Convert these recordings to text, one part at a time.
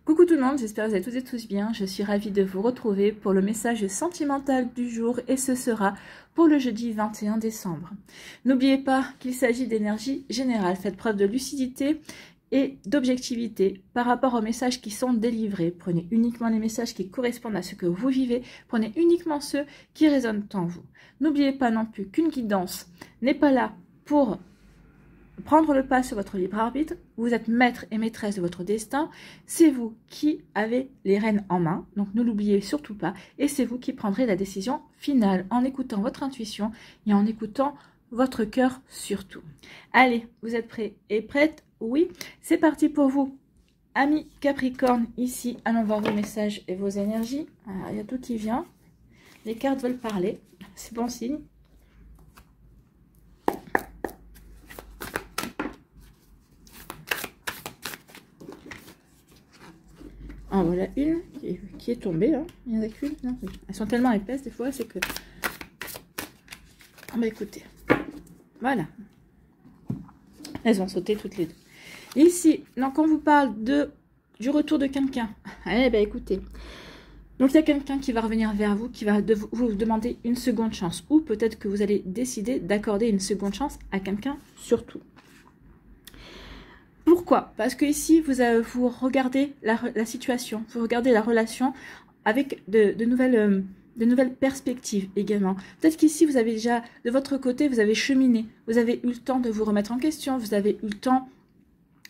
Coucou tout le monde, j'espère que vous allez toutes et tous bien. Je suis ravie de vous retrouver pour le message sentimental du jour et ce sera pour le jeudi 21 décembre. N'oubliez pas qu'il s'agit d'énergie générale. Faites preuve de lucidité et d'objectivité par rapport aux messages qui sont délivrés. Prenez uniquement les messages qui correspondent à ce que vous vivez. Prenez uniquement ceux qui résonnent en vous. N'oubliez pas non plus qu'une guidance n'est pas là pour prendre le pas sur votre libre arbitre. Vous êtes maître et maîtresse de votre destin. C'est vous qui avez les rênes en main. Donc ne l'oubliez surtout pas. Et c'est vous qui prendrez la décision finale en écoutant votre intuition et en écoutant votre cœur surtout. Allez, vous êtes prêts et prêtes? Oui, c'est parti pour vous. Amis Capricorne, ici, allons voir vos messages et vos énergies. Alors, il y a tout qui vient. Les cartes veulent parler. C'est bon signe. Ah, voilà une qui est tombée. Hein. Il y en a qu'une. Non, oui. Elles sont tellement épaisses des fois, c'est que... Ah bah écoutez. Voilà. Elles ont sauté toutes les deux. Ici, donc on vous parle du retour de quelqu'un. Eh bien écoutez. Donc il y a quelqu'un qui va revenir vers vous, qui va vous demander une seconde chance. Ou peut-être que vous allez décider d'accorder une seconde chance à quelqu'un surtout. Pourquoi? Parce que ici, vous regardez la situation, vous regardez la relation avec de nouvelles perspectives également. Peut-être qu'ici, vous avez déjà, de votre côté, vous avez cheminé, vous avez eu le temps de vous remettre en question, vous avez eu le temps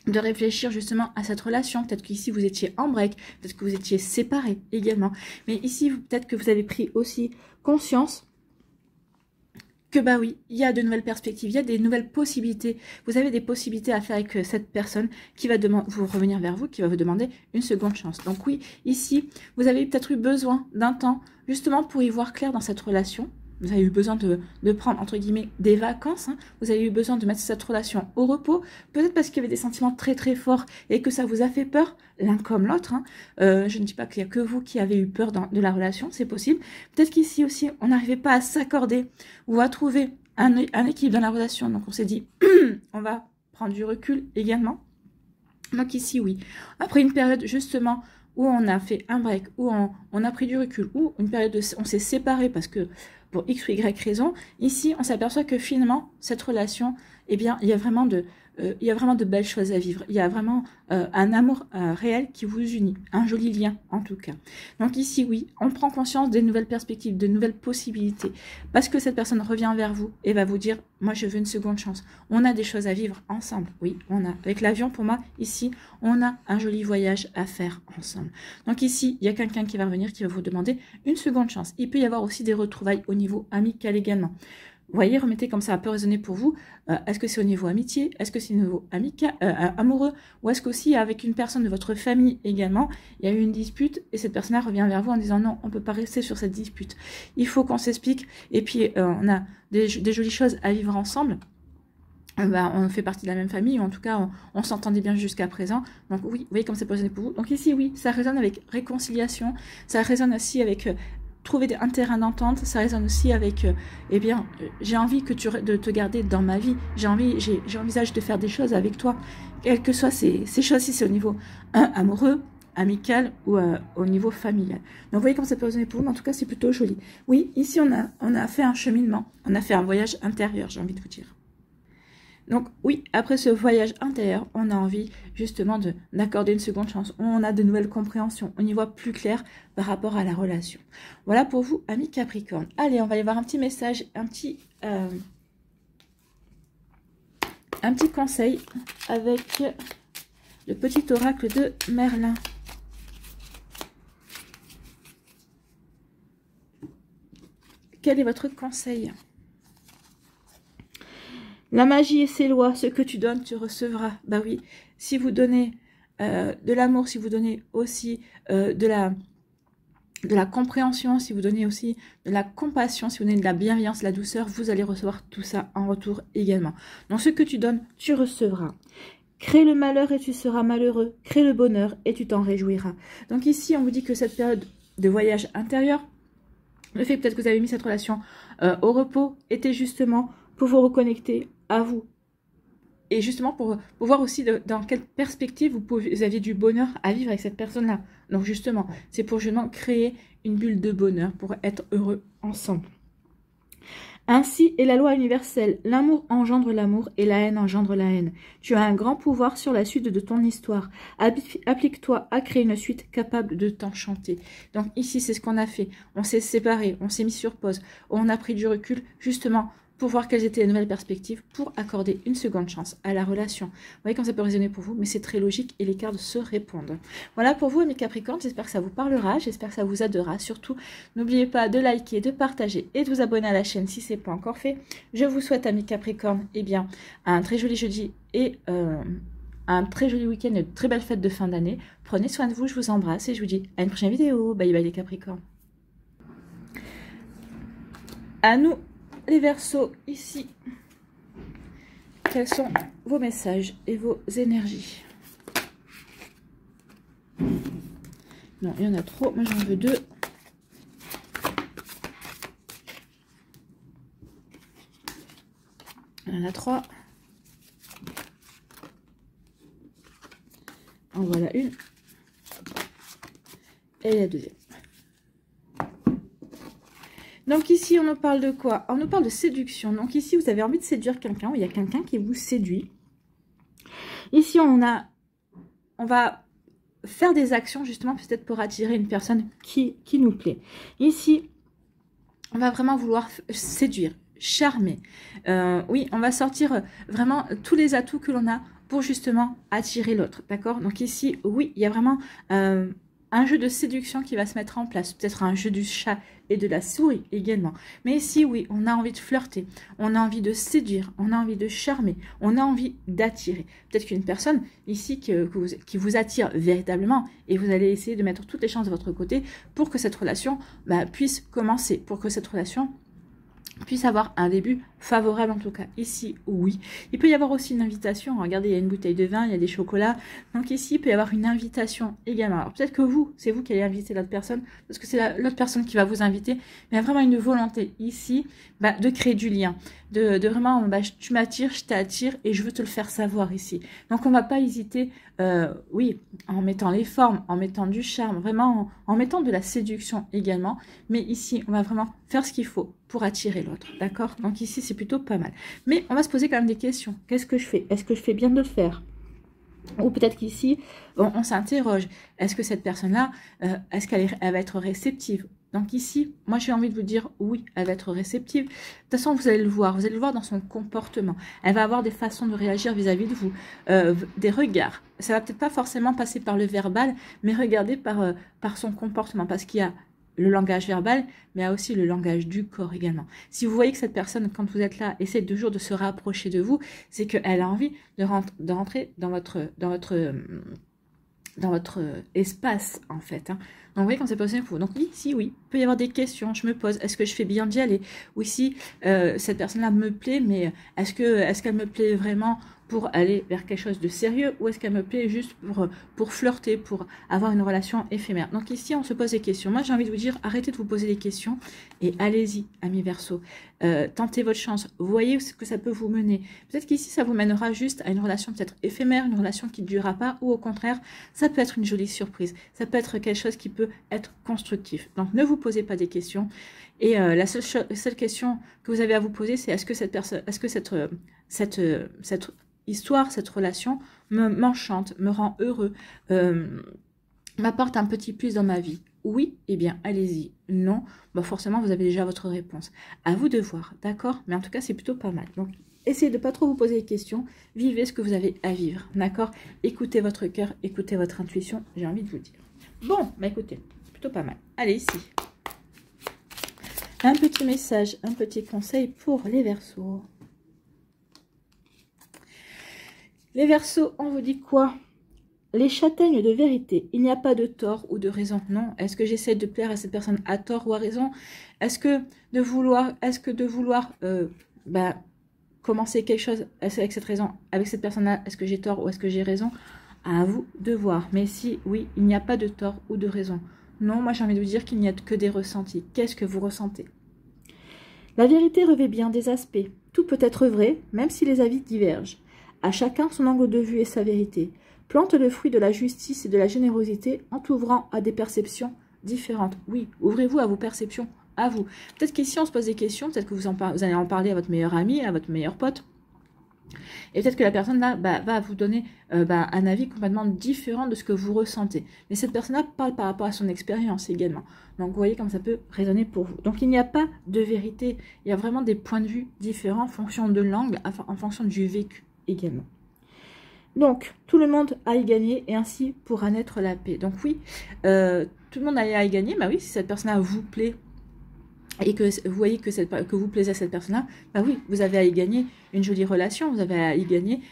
de réfléchir justement à cette relation. Peut-être qu'ici, vous étiez en break, peut-être que vous étiez séparés également. Mais ici, peut-être que vous avez pris aussi conscience que bah oui, il y a de nouvelles perspectives, il y a des nouvelles possibilités. Vous avez des possibilités à faire avec cette personne qui va vous revenir vers vous, qui va vous demander une seconde chance. Donc oui, ici, vous avez peut-être eu besoin d'un temps justement pour y voir clair dans cette relation. Vous avez eu besoin de prendre, entre guillemets, des vacances. Hein. Vous avez eu besoin de mettre cette relation au repos. Peut-être parce qu'il y avait des sentiments très très forts et que ça vous a fait peur, l'un comme l'autre. Hein. Je ne dis pas qu'il n'y a que vous qui avez eu peur de la relation, c'est possible. Peut-être qu'ici aussi, on n'arrivait pas à s'accorder ou à trouver un équilibre dans la relation. Donc on s'est dit, on va prendre du recul également. Donc ici, oui. Après une période justement où on a fait un break, où on a pris du recul, ou une période où on s'est séparés parce que pour X ou Y raison, ici on s'aperçoit que finalement cette relation, eh bien il y a vraiment de belles choses à vivre, il y a vraiment un amour réel qui vous unit, un joli lien en tout cas. Donc ici oui, on prend conscience des nouvelles perspectives, de nouvelles possibilités, parce que cette personne revient vers vous et va vous dire, moi je veux une seconde chance, on a des choses à vivre ensemble, oui, on a, avec l'avion pour moi, ici, on a un joli voyage à faire ensemble. Donc ici, il y a quelqu'un qui va revenir, qui va vous demander une seconde chance. Il peut y avoir aussi des retrouvailles au niveau amical également. Vous voyez, remettez comme ça peut résonner pour vous. Est-ce que c'est au niveau amitié? Est-ce que c'est au niveau amical, amoureux? Ou est-ce qu'aussi avec une personne de votre famille également, il y a eu une dispute et cette personne-là revient vers vous en disant non, on ne peut pas rester sur cette dispute. Il faut qu'on s'explique et puis on a des jolies choses à vivre ensemble. On fait partie de la même famille, ou en tout cas, on s'entendait bien jusqu'à présent. Donc oui, vous voyez comme c'est positionné pour vous. Donc ici, oui, ça résonne avec réconciliation, ça résonne aussi avec trouver un terrain d'entente, ça résonne aussi avec, eh bien, j'ai envie de te garder dans ma vie, j'envisage de faire des choses avec toi, quelles que soient ces choses, si c'est au niveau amoureux, amical ou au niveau familial. Donc vous voyez comme ça peut résonner pour vous, mais en tout cas, c'est plutôt joli. Oui, ici, on a fait un cheminement, on a fait un voyage intérieur, j'ai envie de vous dire. Donc oui, après ce voyage intérieur, on a envie justement d'accorder une seconde chance. On a de nouvelles compréhensions, on y voit plus clair par rapport à la relation. Voilà pour vous, amis Capricorne. Allez, on va aller voir un petit message, un petit conseil avec le petit oracle de Merlin. Quel est votre conseil ? La magie et ses lois, ce que tu donnes, tu recevras. Bah oui, si vous donnez de l'amour, si vous donnez aussi de la compréhension, si vous donnez aussi de la compassion, si vous donnez de la bienveillance, de la douceur, vous allez recevoir tout ça en retour également. Donc ce que tu donnes, tu recevras. Crée le malheur et tu seras malheureux. Crée le bonheur et tu t'en réjouiras. Donc ici, on vous dit que cette période de voyage intérieur, le fait peut-être que vous avez mis cette relation au repos, était justement pour vous reconnecter à vous, et justement pour voir aussi dans quelle perspective vous aviez du bonheur à vivre avec cette personne-là. Donc justement, c'est pour justement créer une bulle de bonheur, pour être heureux ensemble. Ainsi est la loi universelle. L'amour engendre l'amour et la haine engendre la haine. Tu as un grand pouvoir sur la suite de ton histoire. Applique-toi à créer une suite capable de t'enchanter. Donc ici, c'est ce qu'on a fait. On s'est séparés, on s'est mis sur pause, on a pris du recul justement pour voir quelles étaient les nouvelles perspectives, pour accorder une seconde chance à la relation. Vous voyez quand ça peut résonner pour vous, mais c'est très logique et les cartes se répondent. Voilà pour vous, mes Capricornes, j'espère que ça vous parlera, j'espère que ça vous aidera. Surtout, n'oubliez pas de liker, de partager et de vous abonner à la chaîne si ce n'est pas encore fait. Je vous souhaite, amis Capricornes, eh bien, un très joli jeudi et un très joli week-end, une très belle fête de fin d'année. Prenez soin de vous, je vous embrasse et je vous dis à une prochaine vidéo. Bye bye les Capricornes. À nous les Verseaux, ici, quels sont vos messages et vos énergies? Non, il y en a trop, moi j'en veux 2. Il y en a 3. En voilà une. Et la deuxième. Donc ici, on nous parle de quoi? On nous parle de séduction. Donc ici, vous avez envie de séduire quelqu'un, ou il y a quelqu'un qui vous séduit. Ici, on va faire des actions justement peut-être pour attirer une personne qui nous plaît. Ici, on va vraiment vouloir séduire, charmer. Oui, on va sortir vraiment tous les atouts que l'on a pour justement attirer l'autre. D'accord? Donc ici, oui, il y a vraiment un jeu de séduction qui va se mettre en place. Peut-être un jeu du chat et de la souris également. Mais ici, oui, on a envie de flirter, on a envie de séduire, on a envie de charmer, on a envie d'attirer. Peut-être qu'une personne ici qui vous attire véritablement et vous allez essayer de mettre toutes les chances de votre côté pour que cette relation puisse commencer, pour que cette relation puisse avoir un début favorable en tout cas. Ici, oui. Il peut y avoir aussi une invitation. Regardez, il y a une bouteille de vin, il y a des chocolats. Donc ici, il peut y avoir une invitation également. Alors peut-être que c'est vous qui allez inviter l'autre personne, parce que c'est l'autre personne qui va vous inviter. Mais il y a vraiment une volonté ici de créer du lien. De vraiment, tu m'attires, je t'attire et je veux te le faire savoir ici. Donc on ne va pas hésiter, oui, en mettant les formes, en mettant du charme, vraiment en mettant de la séduction également. Mais ici, on va vraiment faire ce qu'il faut pour attirer l'autre, d'accord? Donc ici, c'est plutôt pas mal. Mais on va se poser quand même des questions. Qu'est-ce que je fais? Est-ce que je fais bien de le faire? Ou peut-être qu'ici, on s'interroge. Est-ce que cette personne-là, est-ce qu'elle va être réceptive? Donc ici, moi j'ai envie de vous dire oui, elle va être réceptive. De toute façon, vous allez le voir dans son comportement. Elle va avoir des façons de réagir vis-à-vis de vous, des regards. Ça va peut-être pas forcément passer par le verbal, mais regardez par son comportement, parce qu'il y a le langage verbal, mais il y a aussi le langage du corps également. Si vous voyez que cette personne, quand vous êtes là, essaie toujours de se rapprocher de vous, c'est qu'elle a envie de rentrer dans votre espace, en fait. Hein. Donc, vous voyez, quand c'est possible pour vous. Donc, oui, il peut y avoir des questions. Je me pose, est-ce que je fais bien d'y aller? Ou si cette personne-là me plaît, mais est-ce qu'elle me plaît vraiment pour aller vers quelque chose de sérieux, ou est-ce qu'elle me plaît juste pour flirter, pour avoir une relation éphémère? Donc ici, on se pose des questions. Moi, j'ai envie de vous dire, arrêtez de vous poser des questions et allez-y, amis Verseaux. Tentez votre chance. Voyez ce que ça peut vous mener. Peut-être qu'ici, ça vous mènera juste à une relation peut-être éphémère, une relation qui ne durera pas, ou au contraire, ça peut être une jolie surprise. Ça peut être quelque chose qui peut être constructif. Donc, ne vous posez pas des questions. Et la seule question que vous avez à vous poser, c'est est-ce que cette histoire, cette relation m'enchante, me rend heureux, m'apporte un petit plus dans ma vie? Oui, eh bien, allez-y. Non, forcément, vous avez déjà votre réponse. À vous de voir, d'accord? Mais en tout cas, c'est plutôt pas mal. Donc, essayez de ne pas trop vous poser des questions. Vivez ce que vous avez à vivre, d'accord? Écoutez votre cœur, écoutez votre intuition, j'ai envie de vous dire. Bon, écoutez, plutôt pas mal. Allez, ici. Un petit message, un petit conseil pour les Verseaux. Les Verseaux, on vous dit quoi? Les châtaignes de vérité. Il n'y a pas de tort ou de raison. Non. Est-ce que j'essaie de plaire à cette personne à tort ou à raison? Est-ce que de vouloir commencer quelque chose avec cette raison, avec cette personne-là, est-ce que j'ai tort ou est-ce que j'ai raison? À vous de voir. Mais si, oui, il n'y a pas de tort ou de raison. Non, moi j'ai envie de vous dire qu'il n'y a que des ressentis. Qu'est-ce que vous ressentez? La vérité revêt bien des aspects. Tout peut être vrai, même si les avis divergent. À chacun son angle de vue et sa vérité. Plante le fruit de la justice et de la générosité en t'ouvrant à des perceptions différentes. Oui, ouvrez-vous à vos perceptions, à vous. Peut-être qu'ici, on se pose des questions, peut-être que vous allez en parler à votre meilleur ami, à votre meilleur pote. Et peut-être que la personne là va vous donner un avis complètement différent de ce que vous ressentez. Mais cette personne-là parle par rapport à son expérience également. Donc vous voyez comme ça peut résonner pour vous. Donc il n'y a pas de vérité, il y a vraiment des points de vue différents en fonction de l'angle, en fonction du vécu également. Donc tout le monde a y gagné et ainsi pourra naître la paix. Donc oui, tout le monde a y gagné, bah oui, si cette personne-là vous plaît, et que vous voyez que vous plaisez à cette personne-là, bah oui, vous avez à y gagner une jolie relation, vous avez à y gagner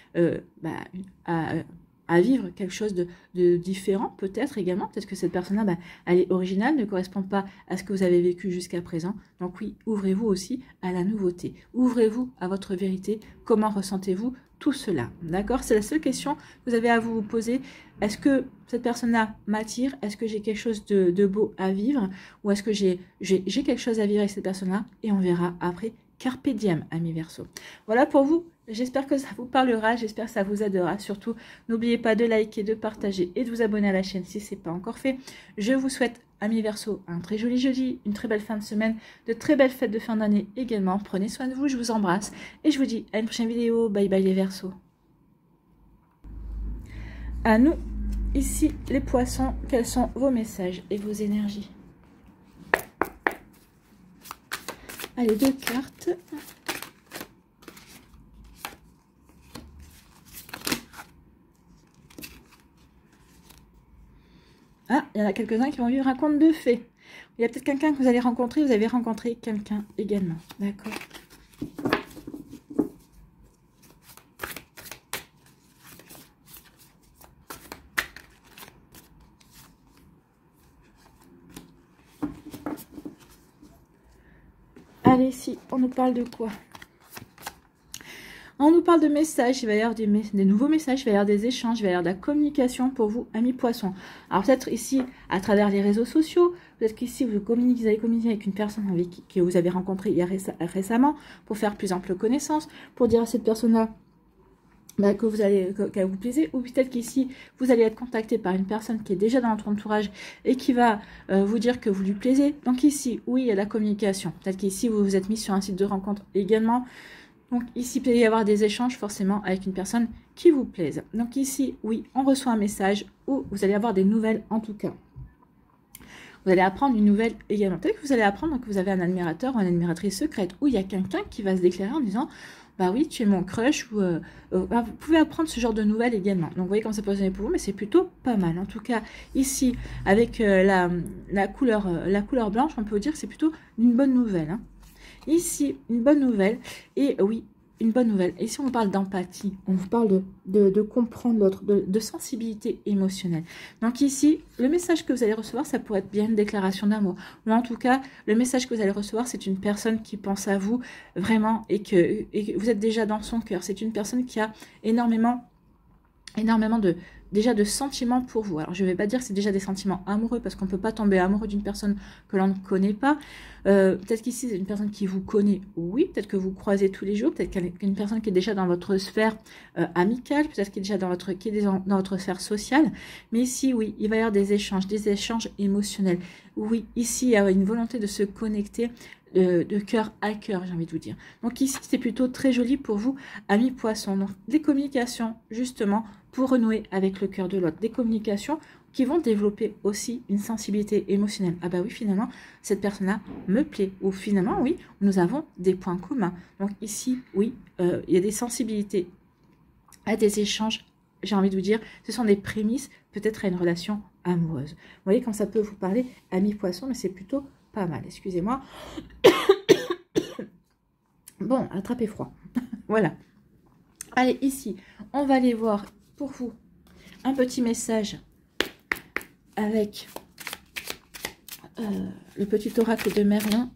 à vivre quelque chose de différent, peut-être également. Peut-être que cette personne-là, elle est originale, ne correspond pas à ce que vous avez vécu jusqu'à présent. Donc oui, ouvrez-vous aussi à la nouveauté. Ouvrez-vous à votre vérité. Comment ressentez-vous tout cela? D'accord? C'est la seule question que vous avez à vous poser. Est-ce que cette personne-là m'attire? Est-ce que j'ai quelque chose de beau à vivre? Ou est-ce que j'ai quelque chose à vivre avec cette personne-là? Et on verra après. Carpe diem, amis Verseau. Voilà pour vous. J'espère que ça vous parlera. J'espère que ça vous aidera. Surtout, n'oubliez pas de liker, de partager et de vous abonner à la chaîne si ce n'est pas encore fait. Je vous souhaite, amis Verseau, un très joli jeudi, une très belle fin de semaine, de très belles fêtes de fin d'année également. Prenez soin de vous, je vous embrasse. Et je vous dis à une prochaine vidéo. Bye bye les Verseaux. À nous, ici, les poissons, quels sont vos messages et vos énergies? Allez, 2 cartes. Ah, il y en a quelques-uns qui vont vivre un conte de fées. Il y a peut-être quelqu'un que vous allez rencontrer, vous avez rencontré quelqu'un également. D'accord. Allez, si, on nous parle de quoi? On nous parle de messages, il va y avoir des nouveaux messages, il va y avoir des échanges, il va y avoir de la communication pour vous, amis poissons. Alors peut-être ici, à travers les réseaux sociaux, peut-être qu'ici, vous allez communiquer avec une personne que vous avez rencontrée récemment, pour faire plus ample connaissance, pour dire à cette personne-là qu'elle vous plaisait, ou peut-être qu'ici, vous allez être contacté par une personne qui est déjà dans votre entourage et qui va vous dire que vous lui plaisez. Donc ici, oui, il y a la communication. Peut-être qu'ici, vous vous êtes mis sur un site de rencontre également. Donc ici, il peut y avoir des échanges forcément avec une personne qui vous plaise. Donc ici, oui, on reçoit un message ou vous allez avoir des nouvelles en tout cas. Vous allez apprendre une nouvelle également. Peut-être que vous allez apprendre que vous avez un admirateur ou une admiratrice secrète, ou il y a quelqu'un qui va se déclarer en disant « Bah oui, tu es mon crush » ou vous pouvez apprendre ce genre de nouvelles également. Donc vous voyez comment ça peut résonner pour vous, mais c'est plutôt pas mal. En tout cas, ici, avec la couleur blanche, on peut vous dire que c'est plutôt une bonne nouvelle. Hein. Ici, une bonne nouvelle. Et oui, une bonne nouvelle. Et si on parle d'empathie, on vous parle de comprendre l'autre, de sensibilité émotionnelle. Donc ici, le message que vous allez recevoir, ça pourrait être bien une déclaration d'amour. Ou en tout cas, le message que vous allez recevoir, c'est une personne qui pense à vous vraiment et que vous êtes déjà dans son cœur. C'est une personne qui a énormément de sentiments pour vous. Alors, je ne vais pas dire que c'est déjà des sentiments amoureux, parce qu'on ne peut pas tomber amoureux d'une personne que l'on ne connaît pas. Peut-être qu'ici, c'est une personne qui vous connaît, oui. Peut-être que vous croisez tous les jours. Peut-être qu'il y a une personne qui est déjà dans votre sphère amicale. Peut-être qui est déjà dans votre sphère sociale. Mais ici, oui, il va y avoir des échanges émotionnels. Oui, ici, il y a une volonté de se connecter de cœur à cœur, j'ai envie de vous dire. Donc ici, c'est plutôt très joli pour vous, amis poissons. Donc, des communications, justement, pour renouer avec le cœur de l'autre. Des communications qui vont développer aussi une sensibilité émotionnelle. Ah bah oui, finalement, cette personne-là me plaît. Ou finalement, oui, nous avons des points communs. Donc ici, oui, il y a des sensibilités à des échanges, j'ai envie de vous dire, ce sont des prémices peut-être à une relation amoureuse. Vous voyez quand ça peut vous parler, amis poissons, mais c'est plutôt pas mal, excusez-moi. Bon, attrapez froid. Voilà. Allez, ici, on va aller voir pour vous un petit message avec le petit oracle de Merlin.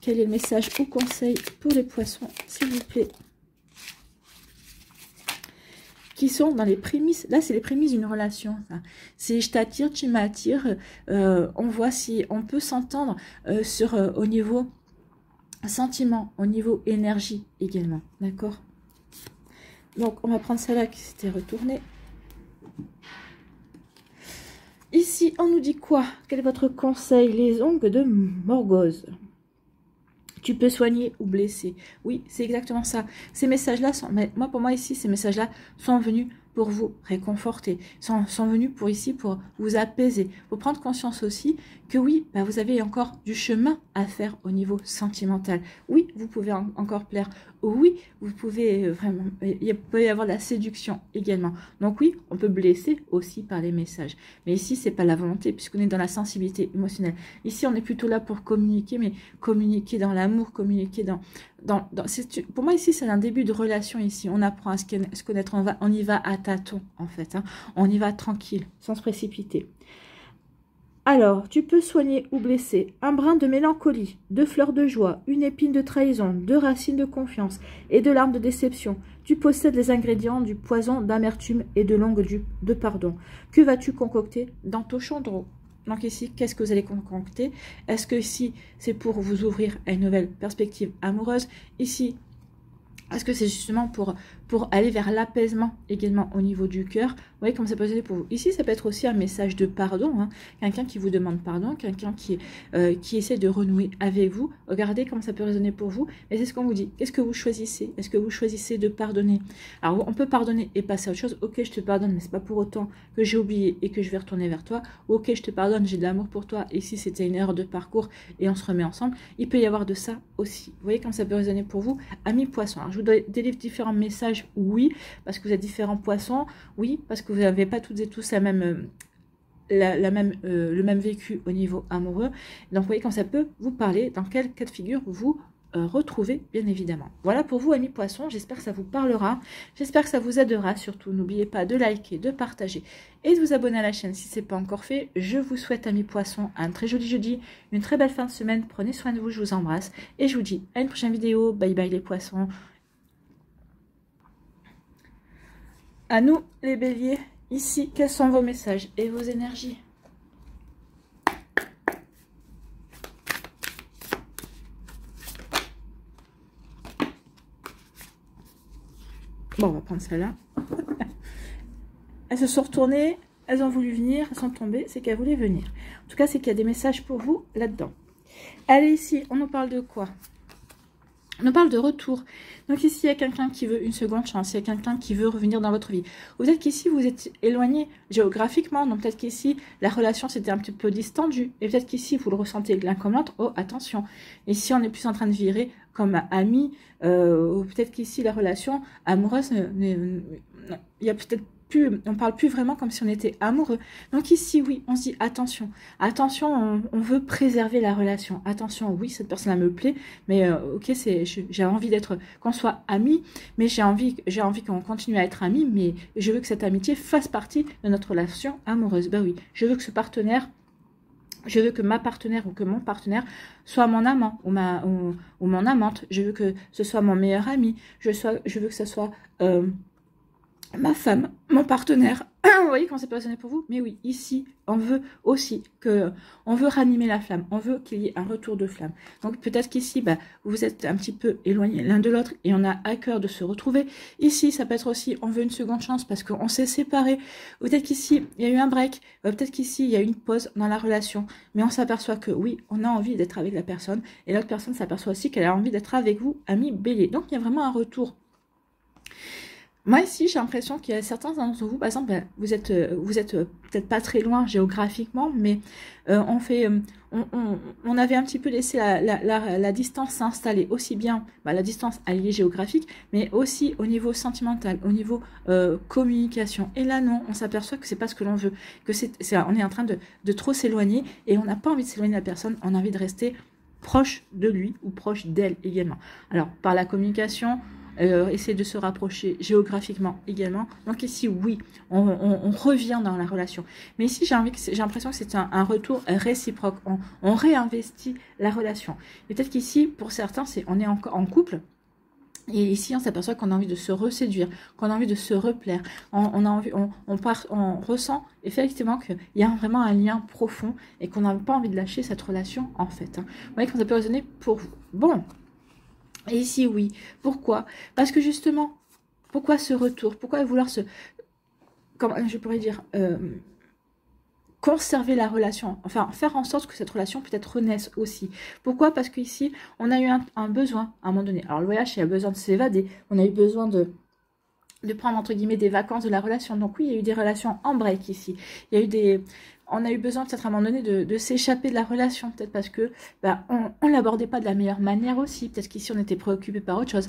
Quel est le message ou conseil pour les poissons, s'il vous plaît? Qui sont dans les prémices. Là, c'est les prémices d'une relation. C'est je t'attire, tu m'attires. On voit si on peut s'entendre au niveau sentiment, au niveau énergie également. D'accord? Donc, on va prendre celle-là qui s'était retournée. Ici, on nous dit quoi? Quel est votre conseil? Les ongles de Morgose. Tu peux soigner ou blesser. Oui, c'est exactement ça. Ces messages-là sont... Mais moi, pour moi, ici, ces messages-là sont venus pour vous réconforter, sont venus pour ici, pour vous apaiser, pour prendre conscience aussi que oui, bah, vous avez encore du chemin à faire au niveau sentimental. Oui, vous pouvez encore plaire. Oui, vous pouvez vraiment, il peut y avoir de la séduction également. Donc oui, on peut blesser aussi par les messages. Mais ici, c'est pas la volonté, puisqu'on est dans la sensibilité émotionnelle. Ici, on est plutôt là pour communiquer, mais communiquer dans l'amour, communiquer pour moi, ici, c'est un début de relation ici. On apprend à se connaître, on y va à tâtons, en fait. Hein. On y va tranquille, sans se précipiter. Alors, tu peux soigner ou blesser un brin de mélancolie, 2 fleurs de joie, une épine de trahison, 2 racines de confiance et 2 larmes de déception. Tu possèdes les ingrédients du poison d'amertume et de l'ongle de pardon. Que vas-tu concocter dans ton chandron? Donc ici, qu'est-ce que vous allez concocter? Est-ce que ici, c'est pour vous ouvrir à une nouvelle perspective amoureuse? Ici, est-ce que c'est justement pour aller vers l'apaisement également au niveau du cœur? Vous voyez comment ça peut être pour vous. Ici, ça peut être aussi un message de pardon. Hein. Quelqu'un qui vous demande pardon, quelqu'un qui essaie de renouer avec vous. Regardez comment ça peut résonner pour vous. Et c'est ce qu'on vous dit. Qu'est-ce que vous choisissez? Est-ce que vous choisissez de pardonner? Alors, on peut pardonner et passer à autre chose. Ok, je te pardonne, mais c'est pas pour autant que j'ai oublié et que je vais retourner vers toi. Ok, je te pardonne, j'ai de l'amour pour toi. Et si c'était une erreur de parcours et on se remet ensemble, il peut y avoir de ça aussi. Vous voyez comment ça peut résonner pour vous? Amis poissons. Alors, je vous délivre différents messages. Oui, parce que vous êtes différents poissons. Oui, parce que vous n'avez pas toutes et tous le même vécu au niveau amoureux. Donc, vous voyez quand ça peut vous parler, dans quel cas de figure vous retrouvez, bien évidemment. Voilà pour vous, amis poissons. J'espère que ça vous parlera. J'espère que ça vous aidera. Surtout, n'oubliez pas de liker, de partager et de vous abonner à la chaîne si ce n'est pas encore fait. Je vous souhaite, amis poissons, un très joli jeudi, une très belle fin de semaine. Prenez soin de vous, je vous embrasse. Et je vous dis à une prochaine vidéo. Bye bye les poissons. À nous, les béliers, ici, quels sont vos messages et vos énergies? Bon, on va prendre celle-là. Elles se sont retournées, elles ont voulu venir, elles sont tombées, c'est qu'elles voulaient venir. En tout cas, c'est qu'il y a des messages pour vous là-dedans. Allez, ici, on nous parle de quoi? On nous parle de retour. Donc ici, il y a quelqu'un qui veut une seconde chance. Il y a quelqu'un qui veut revenir dans votre vie. Vous êtes qu'ici, vous êtes éloigné géographiquement. Donc peut-être qu'ici, la relation s'était un petit peu distendue. Et peut-être qu'ici, vous le ressentez l'un comme l'autre. Oh, attention. Ici, on est plus en train de virer comme amis. Peut-être qu'ici, la relation amoureuse, il y a peut-être plus, on parle plus vraiment comme si on était amoureux. Donc ici, oui, on se dit attention. Attention, on veut préserver la relation. Attention, oui, cette personne me plaît, mais ok, j'ai envie d'être, qu'on soit amis, mais j'ai envie qu'on continue à être amis, mais je veux que cette amitié fasse partie de notre relation amoureuse. Ben oui, je veux que ce partenaire, je veux que ma partenaire ou que mon partenaire soit mon amant ou mon amante. Je veux que ce soit mon meilleur ami. Je veux que ce soit ma femme, mon partenaire. Vous voyez comment c'est passionné pour vous? Mais oui, ici, on veut aussi on veut ranimer la flamme. On veut qu'il y ait un retour de flamme. Donc peut-être qu'ici, bah, vous êtes un petit peu éloignés l'un de l'autre et on a à cœur de se retrouver. Ici, ça peut être aussi, on veut une seconde chance parce qu'on s'est séparés. Peut-être qu'ici, il y a eu un break. Peut-être qu'ici, il y a eu une pause dans la relation. Mais on s'aperçoit que oui, on a envie d'être avec la personne. Et l'autre personne s'aperçoit aussi qu'elle a envie d'être avec vous, ami bélier. Donc il y a vraiment un retour. Moi ici, j'ai l'impression qu'il y a certains d'entre vous, par exemple, vous êtes peut-être pas très loin géographiquement, mais on avait un petit peu laissé la distance s'installer, aussi bien la distance alliée géographique, mais aussi au niveau sentimental, au niveau communication. Et là non, on s'aperçoit que c'est pas ce que l'on veut, que on est en train de trop s'éloigner et on n'a pas envie de s'éloigner de la personne, on a envie de rester proche de lui ou proche d'elle également. Alors par la communication, essayer de se rapprocher géographiquement également. Donc ici, oui, on revient dans la relation. Mais ici, j'ai l'impression que c'est un retour réciproque. On réinvestit la relation. Et peut-être qu'ici, pour certains, on est en couple. Et ici, on s'aperçoit qu'on a envie de se reséduire, qu'on a envie de se replaire. On ressent effectivement qu'il y a vraiment un lien profond et qu'on n'a pas envie de lâcher cette relation, en fait. Vous voyez comment ça peut résonner pour vous. Bon. Et ici, oui. Pourquoi? Parce que justement, Pourquoi ce retour? Pourquoi vouloir comment je pourrais dire, conserver la relation, enfin faire en sorte que cette relation peut-être renaisse aussi. Pourquoi? Parce qu'ici, on a eu un besoin à un moment donné. Alors le voyage, il y a besoin de s'évader, on a eu besoin de prendre entre guillemets des vacances de la relation. Donc oui, il y a eu des relations en break ici. Il y a eu on a eu besoin peut-être à un moment donné de s'échapper de la relation, peut-être parce que on l'abordait pas de la meilleure manière aussi. Peut-être qu'ici on était préoccupé par autre chose.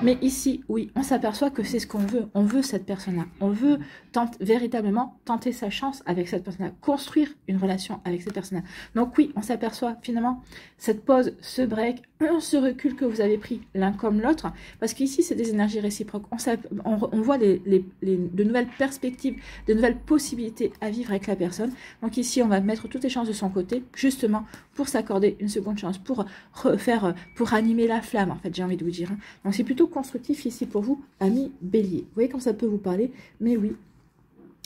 Mais ici, oui, on s'aperçoit que c'est ce qu'on veut. On veut cette personne-là. On veut véritablement tenter sa chance avec cette personne-là, construire une relation avec cette personne-là. Donc oui, on s'aperçoit finalement cette pause, ce break, ce recul que vous avez pris l'un comme l'autre, parce qu'ici c'est des énergies réciproques. On voit de nouvelles perspectives, de nouvelles possibilités à vivre avec la personne. Donc ici, on va mettre toutes les chances de son côté, justement, pour s'accorder une seconde chance, pour animer la flamme, en fait, j'ai envie de vous dire. Hein. Donc c'est plutôt constructif ici pour vous, amis bélier. Vous voyez comme ça peut vous parler, mais oui,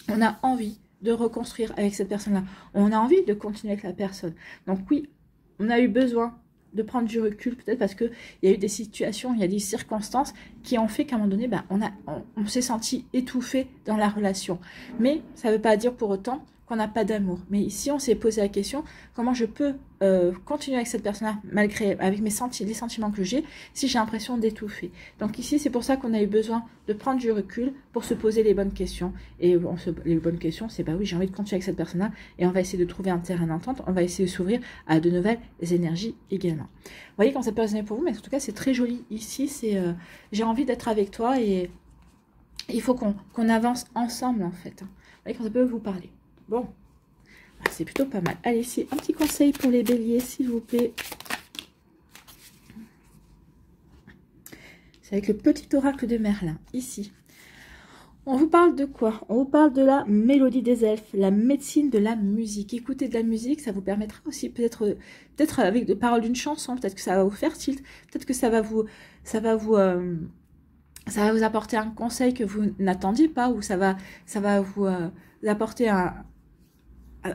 on a envie de reconstruire avec cette personne-là. On a envie de continuer avec la personne. Donc oui, on a eu besoin de prendre du recul, peut-être parce qu'il y a eu des situations, il y a des circonstances qui ont fait qu'à un moment donné, on s'est senti étouffé dans la relation. Mais ça ne veut pas dire pour autant qu'on n'a pas d'amour. Mais ici, on s'est posé la question, comment je peux continuer avec cette personne-là, malgré, avec les sentiments que j'ai, si j'ai l'impression d'étouffer. Donc ici, c'est pour ça qu'on a eu besoin de prendre du recul pour se poser les bonnes questions. Et les bonnes questions, c'est oui, j'ai envie de continuer avec cette personne-là, et on va essayer de trouver un terrain d'entente, on va essayer de s'ouvrir à de nouvelles énergies également. Vous voyez quand ça peut résonner pour vous, mais en tout cas, c'est très joli ici, j'ai envie d'être avec toi, et il faut qu'on avance ensemble, en fait. Vous voyez quand ça peut vous parler. Bon, c'est plutôt pas mal. Allez, c'est un petit conseil pour les béliers, s'il vous plaît. C'est avec le petit oracle de Merlin, ici. On vous parle de quoi? On vous parle de la mélodie des elfes, la médecine de la musique. Écoutez de la musique, ça vous permettra aussi, peut-être avec des paroles d'une chanson, peut-être que ça va vous faire tilt, peut-être que ça va vous apporter un conseil que vous n'attendiez pas, ou ça va vous apporter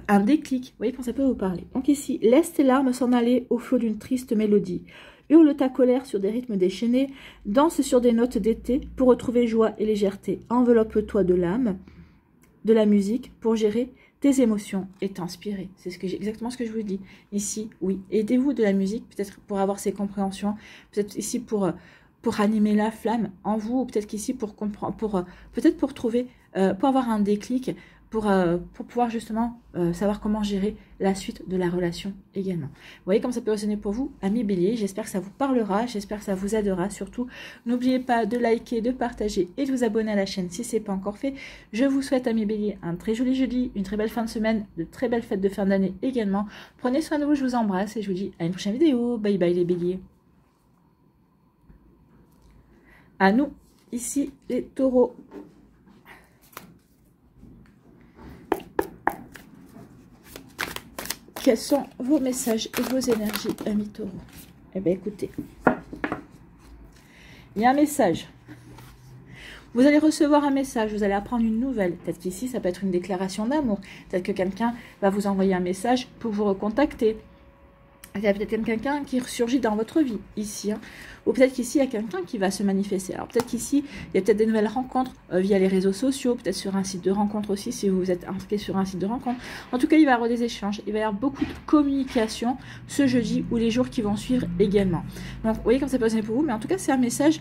un déclic. Vous voyez quand ça peut vous parler. Donc ici, laisse tes larmes s'en aller au flot d'une triste mélodie. Hurle ta colère sur des rythmes déchaînés. Danse sur des notes d'été pour retrouver joie et légèreté. Enveloppe-toi de l'âme, de la musique pour gérer tes émotions et t'inspirer. C'est exactement ce que je vous dis. Ici, oui. Aidez-vous de la musique, peut-être pour avoir ces compréhensions. Peut-être ici pour animer la flamme en vous. Ou peut-être qu'ici pour comprendre, peut-être pour trouver, pour avoir un déclic, pour pouvoir justement savoir comment gérer la suite de la relation également. Vous voyez comme ça peut résonner pour vous, amis bélier. J'espère que ça vous parlera, j'espère que ça vous aidera. Surtout, n'oubliez pas de liker, de partager et de vous abonner à la chaîne si ce n'est pas encore fait. Je vous souhaite, amis bélier, un très joli jeudi, une très belle fin de semaine, de très belles fêtes de fin d'année également. Prenez soin de vous, je vous embrasse et je vous dis à une prochaine vidéo. Bye bye les béliers. À nous, ici, les taureaux. Quels sont vos messages et vos énergies, amis taureaux? Eh bien, écoutez. Il y a un message. Vous allez recevoir un message, vous allez apprendre une nouvelle. Peut-être qu'ici, ça peut être une déclaration d'amour. Peut-être que quelqu'un va vous envoyer un message pour vous recontacter. Il y a peut-être quelqu'un qui ressurgit dans votre vie, ici. Hein. Ou peut-être qu'ici, il y a quelqu'un qui va se manifester. Alors peut-être qu'ici, il y a peut-être des nouvelles rencontres via les réseaux sociaux, peut-être sur un site de rencontre aussi, si vous êtes inscrit sur un site de rencontre. En tout cas, il va y avoir des échanges. Il va y avoir beaucoup de communication ce jeudi ou les jours qui vont suivre également. Donc, vous voyez comme ça peut passer pour vous. Mais en tout cas, c'est un message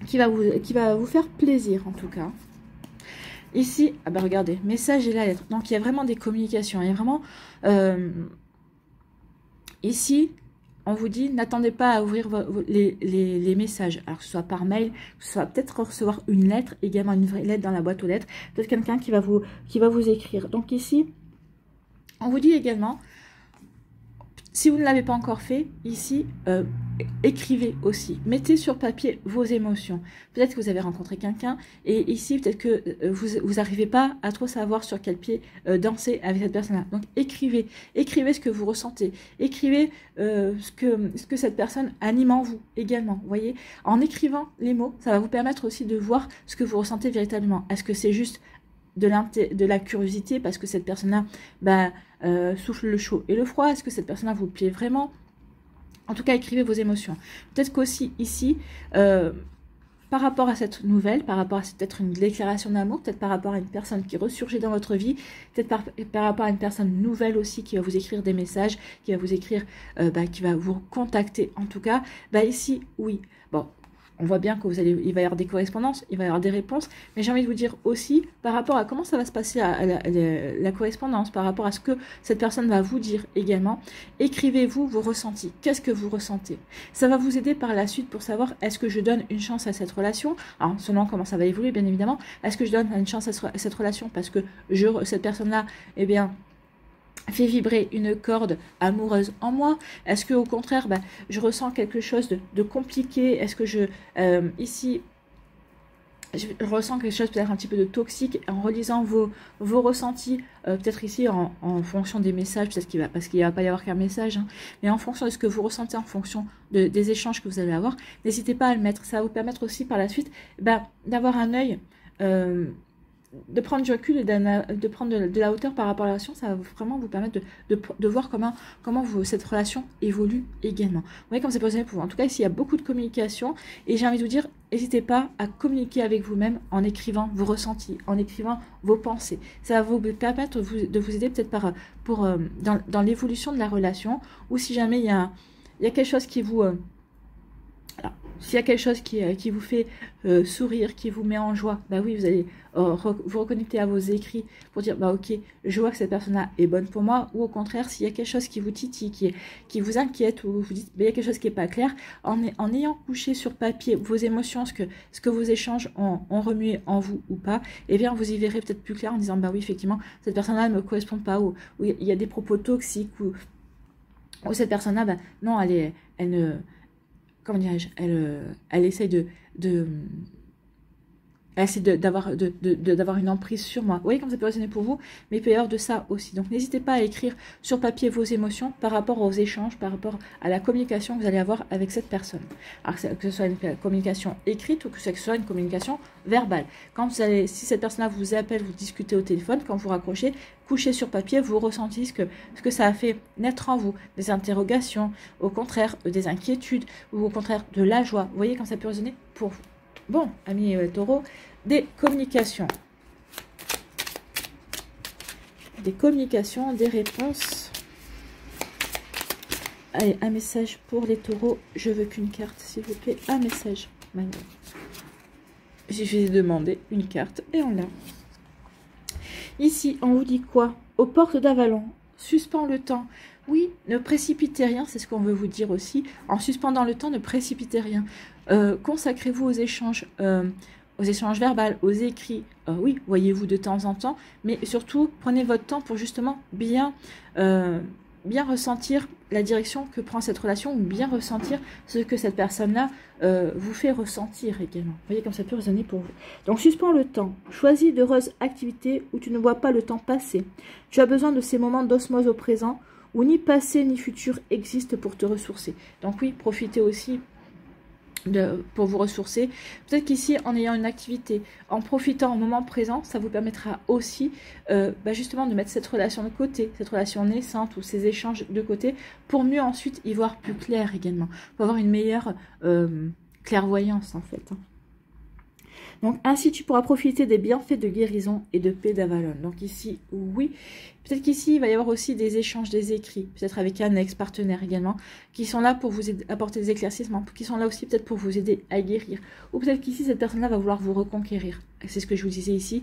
qui va vous faire plaisir, en tout cas. Ici, ah ben regardez, message et la lettre. Donc, il y a vraiment des communications. Il y a vraiment... Ici, on vous dit, n'attendez pas à ouvrir les messages, alors que ce soit par mail, que ce soit peut-être recevoir une lettre, également une vraie lettre dans la boîte aux lettres, peut-être quelqu'un qui va vous écrire. Donc ici, on vous dit également, si vous ne l'avez pas encore fait, ici, écrivez aussi. Mettez sur papier vos émotions. Peut-être que vous avez rencontré quelqu'un et ici, peut-être que vous n'arrivez pas à trop savoir sur quel pied danser avec cette personne-là. Donc, écrivez. Écrivez ce que vous ressentez. Écrivez ce que cette personne anime en vous également. Vous voyez, en écrivant les mots, ça va vous permettre aussi de voir ce que vous ressentez véritablement. Est-ce que c'est juste de la curiosité parce que cette personne-là souffle le chaud et le froid? Est-ce que cette personne-là vous plaît vraiment? En tout cas, écrivez vos émotions. Peut-être qu'aussi ici, par rapport à cette nouvelle, par rapport à peut-être une déclaration d'amour, peut-être par rapport à une personne qui ressurgit dans votre vie, peut-être par rapport à une personne nouvelle aussi qui va vous écrire des messages, qui va vous écrire, qui va vous contacter en tout cas, ici, oui. Bon, on voit bien que il va y avoir des correspondances, il va y avoir des réponses, mais j'ai envie de vous dire aussi, par rapport à comment ça va se passer la correspondance, par rapport à ce que cette personne va vous dire également, écrivez-vous vos ressentis. Qu'est-ce que vous ressentez? Ça va vous aider par la suite pour savoir, est-ce que je donne une chance à cette relation? Alors, selon comment ça va évoluer, bien évidemment, est-ce que je donne une chance à cette relation parce que cette personne-là, eh bien, fait vibrer une corde amoureuse en moi? Est-ce que au contraire, je ressens quelque chose de compliqué? Est-ce que ici, je ressens quelque chose peut-être un petit peu de toxique en relisant vos ressentis, peut-être ici en fonction des messages, peut-être parce qu'il ne va pas y avoir qu'un message, hein, mais en fonction de ce que vous ressentez, en fonction des échanges que vous allez avoir, n'hésitez pas à le mettre. Ça va vous permettre aussi par la suite d'avoir un œil, de prendre du recul et de prendre de la hauteur par rapport à la relation. Ça va vraiment vous permettre de voir comment cette relation évolue également. Vous voyez comme c'est possible pour vous. En tout cas, ici, il y a beaucoup de communication et j'ai envie de vous dire, n'hésitez pas à communiquer avec vous-même en écrivant vos ressentis, en écrivant vos pensées. Ça va vous permettre de vous aider peut-être dans l'évolution de la relation, ou si jamais il y a quelque chose qui vous... s'il y a quelque chose qui vous fait sourire, qui vous met en joie, oui, vous allez vous reconnecter à vos écrits pour dire, ok, je vois que cette personne-là est bonne pour moi. Ou au contraire, s'il y a quelque chose qui vous titille, qui vous inquiète, ou vous dites, il y a quelque chose qui n'est pas clair, en ayant couché sur papier vos émotions, ce que vos échanges ont remué en vous ou pas, eh bien, vous y verrez peut-être plus clair en disant, oui, effectivement, cette personne-là ne me correspond pas, ou il y a des propos toxiques, ou cette personne-là, non, elle ne... Comment dirais-je, elle essaye d'avoir une emprise sur moi. Vous voyez comme ça peut résonner pour vous, mais il peut y avoir de ça aussi. Donc n'hésitez pas à écrire sur papier vos émotions par rapport aux échanges, par rapport à la communication que vous allez avoir avec cette personne. Alors que ce soit une communication écrite ou que ce soit une communication verbale. Si cette personne-là vous appelle, vous discutez au téléphone, quand vous raccrochez, couchez sur papier, vous ressentez ce que ça a fait naître en vous, des interrogations, au contraire, des inquiétudes, ou au contraire, de la joie. Vous voyez quand ça peut résonner pour vous. Bon, amis taureaux, des communications, des réponses. Allez, un message pour les taureaux. Je veux qu'une carte, s'il vous plaît. Un message. Je vais demander une carte et on l'a. Ici, on vous dit quoi? Aux portes d'Avalon, suspend le temps. Oui, ne précipitez rien, c'est ce qu'on veut vous dire aussi. En suspendant le temps, ne précipitez rien. Consacrez-vous aux échanges verbaux, aux écrits. Oui, voyez-vous de temps en temps, mais surtout, prenez votre temps pour justement bien ressentir la direction que prend cette relation, ou bien ressentir ce que cette personne-là vous fait ressentir également. Vous voyez comme ça peut résonner pour vous. Donc, suspends le temps. Choisis d'heureuses activités où tu ne vois pas le temps passer. Tu as besoin de ces moments d'osmose au présent, où ni passé ni futur existent pour te ressourcer. Donc oui, profitez aussi pour vous ressourcer. Peut-être qu'ici, en ayant une activité, en profitant au moment présent, ça vous permettra aussi justement de mettre cette relation de côté, cette relation naissante ou ces échanges de côté, pour mieux ensuite y voir plus clair également, pour avoir une meilleure clairvoyance en fait. Donc ainsi tu pourras profiter des bienfaits de guérison et de paix d'Avalon. Donc ici, oui, peut-être qu'ici il va y avoir aussi des échanges, des écrits, peut-être avec un ex-partenaire également, qui sont là pour vous apporter des éclaircissements, qui sont là aussi peut-être pour vous aider à guérir. Ou peut-être qu'ici cette personne-là va vouloir vous reconquérir. C'est ce que je vous disais ici.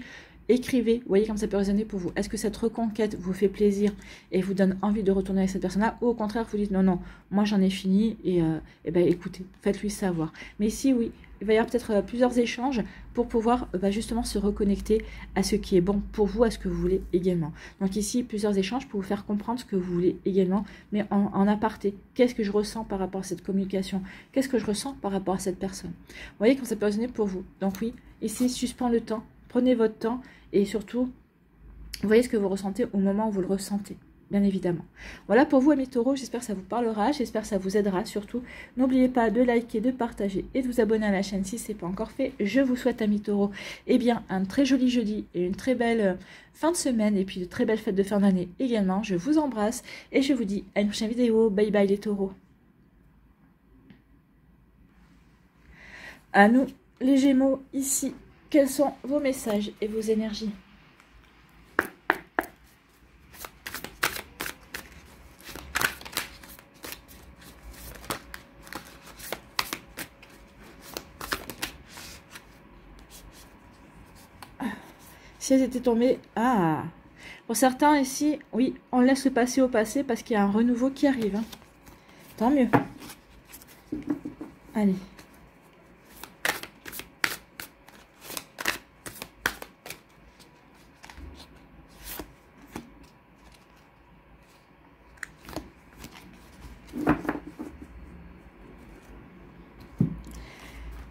Écrivez, vous voyez comme ça peut résonner pour vous. Est-ce que cette reconquête vous fait plaisir et vous donne envie de retourner avec cette personne-là, ou au contraire vous dites non, moi j'en ai fini et écoutez, faites-lui savoir. Mais ici, oui, il va y avoir peut-être plusieurs échanges pour pouvoir justement se reconnecter à ce qui est bon pour vous, à ce que vous voulez également. Donc ici, plusieurs échanges pour vous faire comprendre ce que vous voulez également, mais en aparté. Qu'est-ce que je ressens par rapport à cette communication? Qu'est-ce que je ressens par rapport à cette personne? Vous voyez comme ça peut résonner pour vous. Donc oui, ici, suspend le temps. Prenez votre temps et surtout, voyez ce que vous ressentez au moment où vous le ressentez, bien évidemment. Voilà pour vous, amis taureaux, j'espère que ça vous parlera, j'espère que ça vous aidera surtout. N'oubliez pas de liker, de partager et de vous abonner à la chaîne si ce n'est pas encore fait. Je vous souhaite, amis taureaux, un très joli jeudi et une très belle fin de semaine et puis de très belles fêtes de fin d'année également. Je vous embrasse et je vous dis à une prochaine vidéo. Bye bye les taureaux. À nous les Gémeaux, ici, quels sont vos messages et vos énergies? Si elles étaient tombées... Ah! Pour certains ici, oui, on laisse le passé au passé parce qu'il y a un renouveau qui arrive. Hein. Tant mieux. Allez.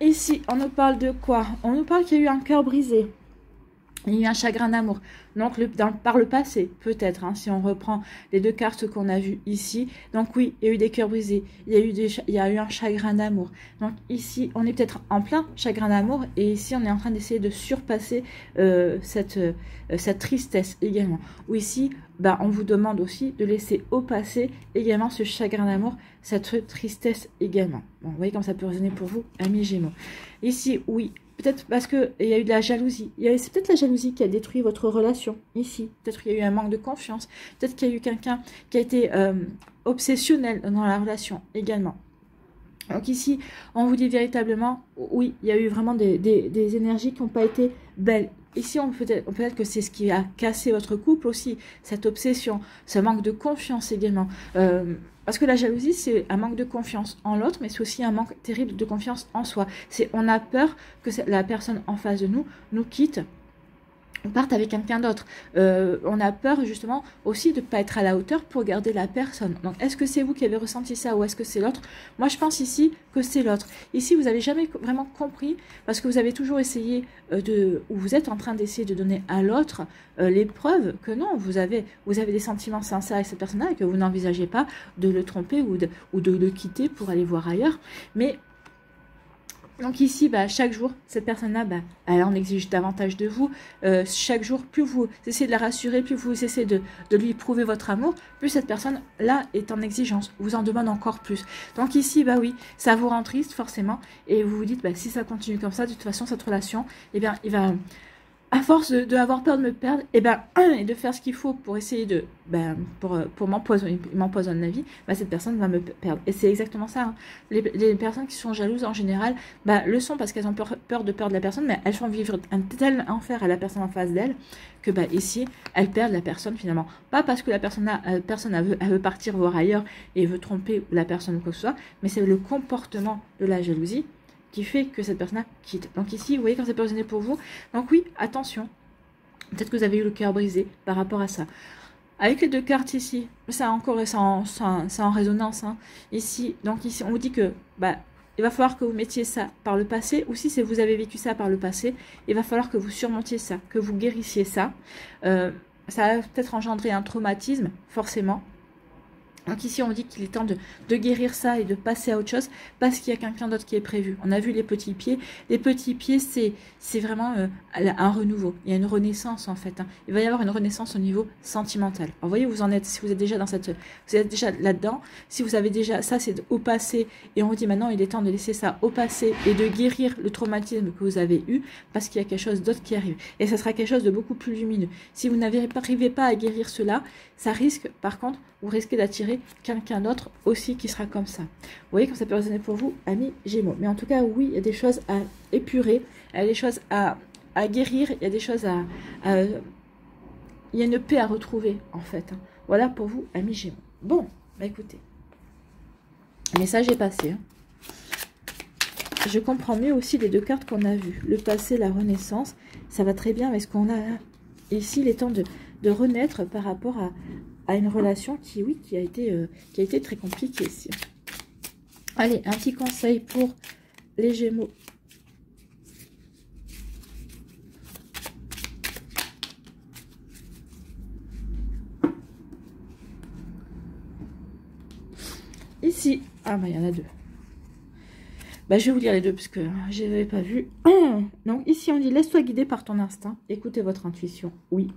Ici, on nous parle de quoi? On nous parle qu'il y a eu un cœur brisé. Il y a eu un chagrin d'amour. Donc, par le passé, peut-être, hein, si on reprend les deux cartes qu'on a vues ici. Donc, oui, il y a eu des cœurs brisés. Il y a eu un chagrin d'amour. Donc, ici, on est peut-être en plein chagrin d'amour. Et ici, on est en train d'essayer de surpasser cette tristesse également. Ou ici, bah, on vous demande aussi de laisser au passé également ce chagrin d'amour, cette tristesse également. Bon, vous voyez comme ça peut résonner pour vous, amis Gémeaux. Ici, oui. Peut-être parce qu'il y a eu de la jalousie. C'est peut-être la jalousie qui a détruit votre relation, ici. Peut-être qu'il y a eu un manque de confiance. Peut-être qu'il y a eu quelqu'un qui a été obsessionnel dans la relation également. Donc ici, on vous dit véritablement, oui, il y a eu vraiment des énergies qui n'ont pas été belles. Ici, peut-être que c'est ce qui a cassé votre couple aussi, cette obsession, ce manque de confiance également. Parce que la jalousie, c'est un manque de confiance en l'autre, mais c'est aussi un manque terrible de confiance en soi. On a peur que la personne en face de nous quitte, on parte avec quelqu'un d'autre. On a peur justement aussi de ne pas être à la hauteur pour garder la personne. Donc est-ce que c'est vous qui avez ressenti ça ou est-ce que c'est l'autre? Moi je pense ici que c'est l'autre. Ici vous n'avez jamais vraiment compris parce que vous avez toujours essayé ou vous êtes en train d'essayer de donner à l'autre les preuves que non, vous avez des sentiments sincères avec cette personne-là et que vous n'envisagez pas de le tromper ou de le quitter pour aller voir ailleurs. Mais donc ici, bah, chaque jour, cette personne-là, bah, elle en exige davantage de vous. Chaque jour, plus vous essayez de la rassurer, plus vous essayez de lui prouver votre amour, plus cette personne-là est en exigence, vous en demande encore plus. Donc ici, bah oui, ça vous rend triste forcément, et vous vous dites, bah, si ça continue comme ça, de toute façon, cette relation, eh bien, il va... À force d'avoir peur de me perdre, et de faire ce qu'il faut pour essayer pour m'empoisonner la vie, cette personne va me perdre. Et c'est exactement ça. Hein. Les personnes qui sont jalouses en général, le sont parce qu'elles ont peur de perdre la personne, mais elles font vivre un tel enfer à la personne en face d'elles que ici, elles perdent la personne finalement. Pas parce que la personne elle veut partir voir ailleurs et veut tromper la personne ou quoi que ce soit, mais c'est le comportement de la jalousie qui fait que cette personne-là quitte. Donc ici, vous voyez comme ça peut résonner pour vous. Donc oui, attention. Peut-être que vous avez eu le cœur brisé par rapport à ça. Avec les deux cartes ici, ça encore c'est en résonance. Hein. Ici, donc ici, on vous dit que il va falloir que vous mettiez ça par le passé. Ou si vous avez vécu ça par le passé, il va falloir que vous surmontiez ça, que vous guérissiez ça. Ça va peut-être engendrer un traumatisme, forcément. Donc ici, on dit qu'il est temps de guérir ça et de passer à autre chose parce qu'il y a quelqu'un d'autre qui est prévu. On a vu les petits pieds. Les petits pieds, c'est vraiment un renouveau. Il y a une renaissance en fait. Hein. Il va y avoir une renaissance au niveau sentimental. Alors, vous voyez où vous en êtes. Si vous êtes déjà vous êtes déjà là-dedans. Si vous avez déjà ça, c'est au passé. Et on vous dit maintenant, il est temps de laisser ça au passé et de guérir le traumatisme que vous avez eu parce qu'il y a quelque chose d'autre qui arrive. Et ça sera quelque chose de beaucoup plus lumineux. Si vous n'arrivez pas à guérir cela, ça risque, par contre, vous risquez d'attirer quelqu'un d'autre aussi qui sera comme ça. Vous voyez comme ça peut résonner pour vous, amis Gémeaux. Mais en tout cas, oui, il y a des choses à épurer, il y a des choses à guérir, il y a des choses il y a une paix à retrouver, en fait. Hein. Voilà pour vous, amis Gémeaux. Bon, écoutez, le message est passé. Hein. Je comprends mieux aussi les deux cartes qu'on a vues. Le passé, la renaissance, ça va très bien avec ce qu'on a là. Ici, il est temps de renaître par rapport à une relation qui a été très compliquée ici. Allez, un petit conseil pour les Gémeaux. Ici, il y en a deux. Je vais vous lire les deux parce que je n'avais pas vu. Donc ici on dit laisse-toi guider par ton instinct, écoutez votre intuition, oui.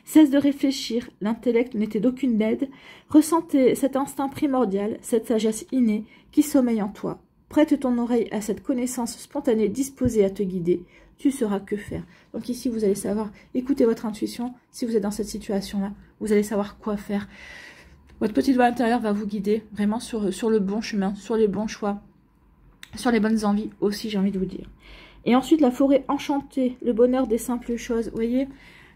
Cesse de réfléchir, l'intellect n'était d'aucune aide. Ressentez cet instinct primordial, cette sagesse innée qui sommeille en toi. Prête ton oreille à cette connaissance spontanée disposée à te guider. Tu sauras que faire. Donc ici, vous allez savoir, écoutez votre intuition. Si vous êtes dans cette situation-là, vous allez savoir quoi faire. Votre petite voix intérieure va vous guider vraiment sur le bon chemin, sur les bons choix, sur les bonnes envies aussi, j'ai envie de vous dire. Et ensuite, la forêt enchantée, le bonheur des simples choses. Vous voyez,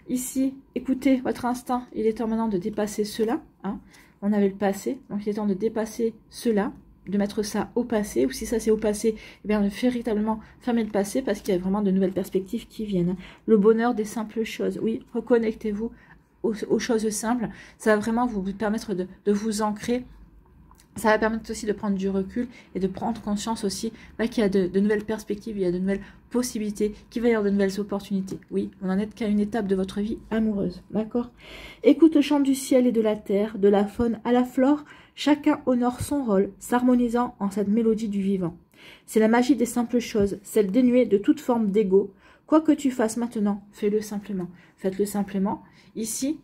ici, écoutez votre instinct. Il est temps maintenant de dépasser cela. Hein. On avait le passé, donc il est temps de dépasser cela, de mettre ça au passé. Ou si ça c'est au passé, eh bien de véritablement fermer le passé parce qu'il y a vraiment de nouvelles perspectives qui viennent. Le bonheur des simples choses. Oui, reconnectez-vous aux choses simples. Ça va vraiment vous permettre de vous ancrer. Ça va permettre aussi de prendre du recul et de prendre conscience aussi qu'il y a de nouvelles perspectives, il y a de nouvelles possibilités, qu'il va y avoir de nouvelles opportunités. Oui, on n'en est qu'à une étape de votre vie amoureuse, d'accord? Écoute le chant du ciel et de la terre, de la faune à la flore, chacun honore son rôle, s'harmonisant en cette mélodie du vivant. C'est la magie des simples choses, celle dénuée de toute forme d'ego. Quoi que tu fasses maintenant, fais-le simplement. Faites-le simplement. Ici,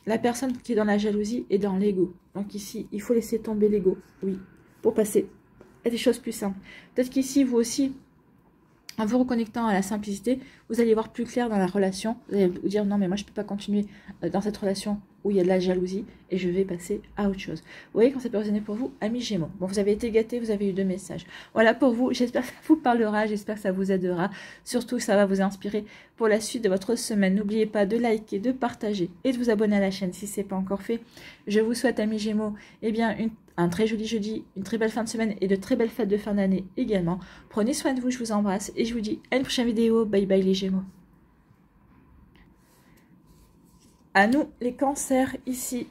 la personne qui est dans la jalousie est dans l'ego. Donc ici, il faut laisser tomber l'ego, oui, pour passer à des choses plus simples. Peut-être qu'ici, vous aussi, en vous reconnectant à la simplicité, vous allez voir plus clair dans la relation. Vous allez vous dire, non, mais moi, je ne peux pas continuer dans cette relation où il y a de la jalousie et je vais passer à autre chose. Vous voyez quand ça peut résonner pour vous, amis Gémeaux. Bon, vous avez été gâtés, vous avez eu 2 messages. Voilà pour vous, j'espère que ça vous parlera, j'espère que ça vous aidera. Surtout, ça va vous inspirer pour la suite de votre semaine. N'oubliez pas de liker, de partager et de vous abonner à la chaîne si ce n'est pas encore fait. Je vous souhaite, amis Gémeaux, eh bien, un très joli jeudi, une très belle fin de semaine et de très belles fêtes de fin d'année également. Prenez soin de vous, je vous embrasse et je vous dis à une prochaine vidéo. Bye bye les Gémeaux. À nous les cancers ici,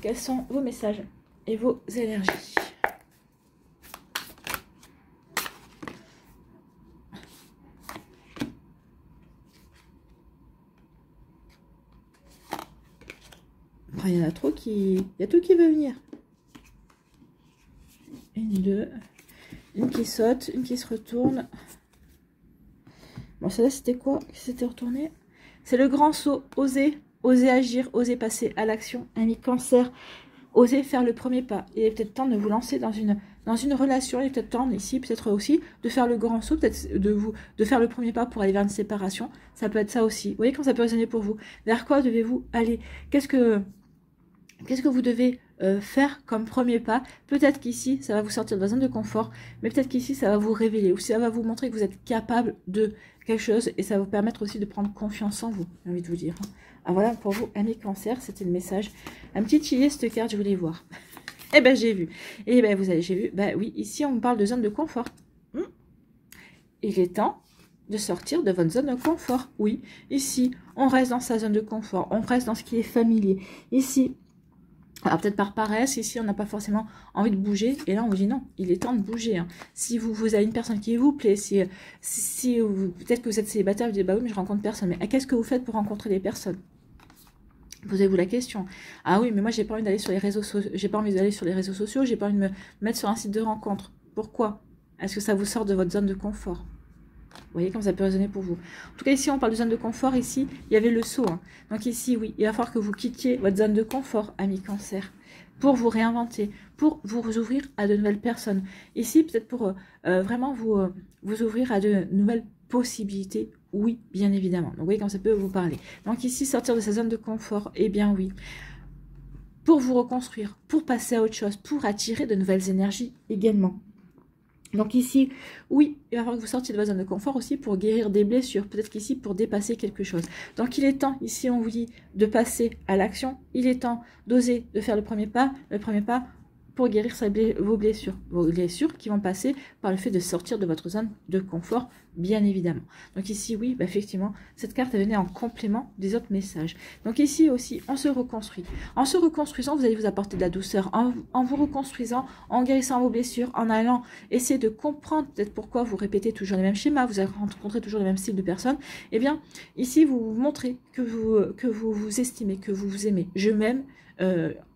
quels sont vos messages et vos énergies? Il y en a trop qui... Il y a tout qui veut venir. Une, deux. Une qui saute, une qui se retourne. Bon, celle-là, c'était quoi qui s'était retourné? C'est le grand saut. Oser agir, oser passer à l'action. Ami cancer, oser faire le premier pas. Il est peut-être temps de vous lancer dans une relation. Il est peut-être temps ici, peut-être aussi, de faire le grand saut, peut-être de faire le premier pas pour aller vers une séparation. Ça peut être ça aussi. Vous voyez quand ça peut résonner pour vous? Vers quoi devez-vous aller? Qu'est-ce que vous devez faire comme premier pas? Peut-être qu'ici, ça va vous sortir de votre zone de confort, mais peut-être qu'ici, ça va vous révéler, ou ça va vous montrer que vous êtes capable de quelque chose, et ça va vous permettre aussi de prendre confiance en vous, j'ai envie de vous dire. Ah voilà, pour vous, amis cancer, c'était le message. Un petit chilier, cette carte, je voulais voir. Eh ben, j'ai vu. Eh ben, j'ai vu. Ben oui, ici, on parle de zone de confort. Il est temps de sortir de votre zone de confort. Oui, ici, on reste dans sa zone de confort, on reste dans ce qui est familier. Ici, alors peut-être par paresse, ici on n'a pas forcément envie de bouger, et là on vous dit non, il est temps de bouger. Hein. Si vous avez une personne qui vous plaît, si peut-être que vous êtes célibataire, vous dites bah oui mais je rencontre personne, mais qu'est-ce que vous faites pour rencontrer des personnes? Posez-vous la question. Ah oui mais moi j'ai pas envie d'aller sur les réseaux sociaux, j'ai pas envie d'aller sur les réseaux sociaux, j'ai pas envie de me mettre sur un site de rencontre. Pourquoi? Est-ce que ça vous sort de votre zone de confort? Vous voyez comme ça peut résonner pour vous. En tout cas, ici, on parle de zone de confort. Ici, il y avait le saut. Hein. Donc ici, oui, il va falloir que vous quittiez votre zone de confort, amis cancer, pour vous réinventer, pour vous ouvrir à de nouvelles personnes. Ici, peut-être pour vraiment vous ouvrir à de nouvelles possibilités. Oui, bien évidemment. Donc, vous voyez comme ça peut vous parler. Donc ici, sortir de sa zone de confort, eh bien oui. Pour vous reconstruire, pour passer à autre chose, pour attirer de nouvelles énergies également. Donc ici, oui, il va falloir que vous sortiez de votre zone de confort aussi pour guérir des blessures. Peut-être qu'ici, pour dépasser quelque chose. Donc il est temps, ici on vous dit, de passer à l'action. Il est temps d'oser, de faire le premier pas pour guérir vos blessures qui vont passer par le fait de sortir de votre zone de confort, bien évidemment. Donc ici, oui, bah effectivement, cette carte venait en complément des autres messages. Donc ici aussi, on se reconstruit. En se reconstruisant, vous allez vous apporter de la douceur. En vous reconstruisant, en guérissant vos blessures, en allant essayer de comprendre peut-être pourquoi vous répétez toujours les mêmes schémas, vous allez rencontrer toujours les mêmes styles de personnes. Eh bien, ici, vous vous montrez que vous vous estimez, que vous vous aimez. Je m'aime.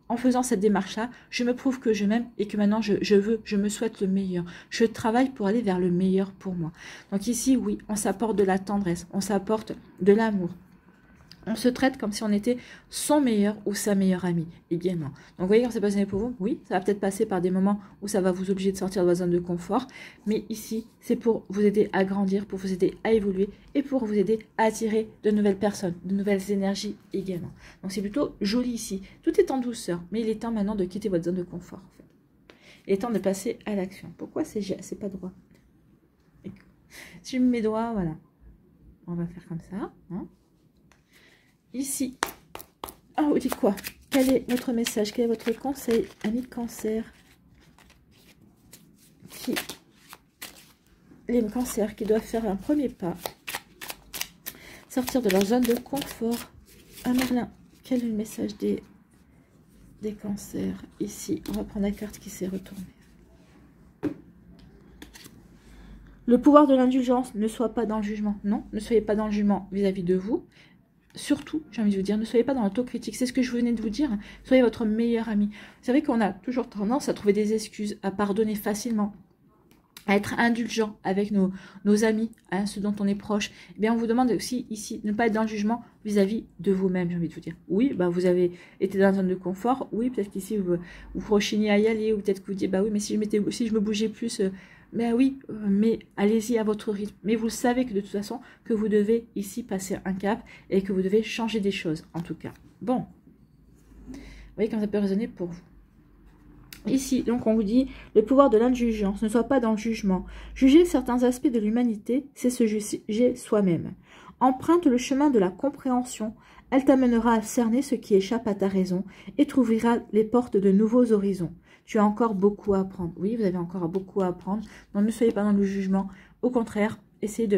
En faisant cette démarche-là, je me prouve que je m'aime et que maintenant je me souhaite le meilleur. Je travaille pour aller vers le meilleur pour moi. Donc ici, oui, on s'apporte de la tendresse, on s'apporte de l'amour. On se traite comme si on était son meilleur ou sa meilleure amie également. Donc, vous voyez, quand c'est passionné pour vous, oui, ça va peut-être passer par des moments où ça va vous obliger de sortir de votre zone de confort. Mais ici, c'est pour vous aider à grandir, pour vous aider à évoluer et pour vous aider à attirer de nouvelles personnes, de nouvelles énergies également. Donc, c'est plutôt joli ici. Tout est en douceur, mais il est temps maintenant de quitter votre zone de confort. En fait. Il est temps de passer à l'action. Pourquoi c'est pas droit? Si je mets mes doigts, voilà. On va faire comme ça, hein. Ici, ah, vous dites quoi? Quel est votre message? Quel est votre conseil, amis de Cancer? Les cancers qui doivent faire un premier pas, sortir de leur zone de confort. Ah, Merlin, quel est le message des cancers? Ici, on va prendre la carte qui s'est retournée. Le pouvoir de l'indulgence, ne soit pas dans le jugement. Non, ne soyez pas dans le jugement vis-à-vis de vous. Surtout, j'ai envie de vous dire, ne soyez pas dans l'autocritique. C'est ce que je venais de vous dire. Soyez votre meilleur ami. Vous savez qu'on a toujours tendance à trouver des excuses, à pardonner facilement, à être indulgent avec nos amis, hein, ceux dont on est proche. Eh bien, on vous demande aussi ici, ne pas être dans le jugement vis-à-vis de vous-même, j'ai envie de vous dire. Oui, bah, vous avez été dans une zone de confort. Oui, peut-être qu'ici, vous rechignez à y aller. Ou peut-être que vous dites, bah oui, mais si je me bougeais plus... ben oui, mais allez-y à votre rythme. Mais vous savez que de toute façon, que vous devez ici passer un cap et que vous devez changer des choses, en tout cas. Bon, vous voyez comme ça peut résonner pour vous. Ici, donc on vous dit, le pouvoir de l'indulgence, ne soit pas dans le jugement. Juger certains aspects de l'humanité, c'est se juger soi-même. Emprunte le chemin de la compréhension, elle t'amènera à cerner ce qui échappe à ta raison et t'ouvrira les portes de nouveaux horizons. Tu as encore beaucoup à apprendre. Oui, vous avez encore beaucoup à apprendre. Donc, ne soyez pas dans le jugement. Au contraire, essayez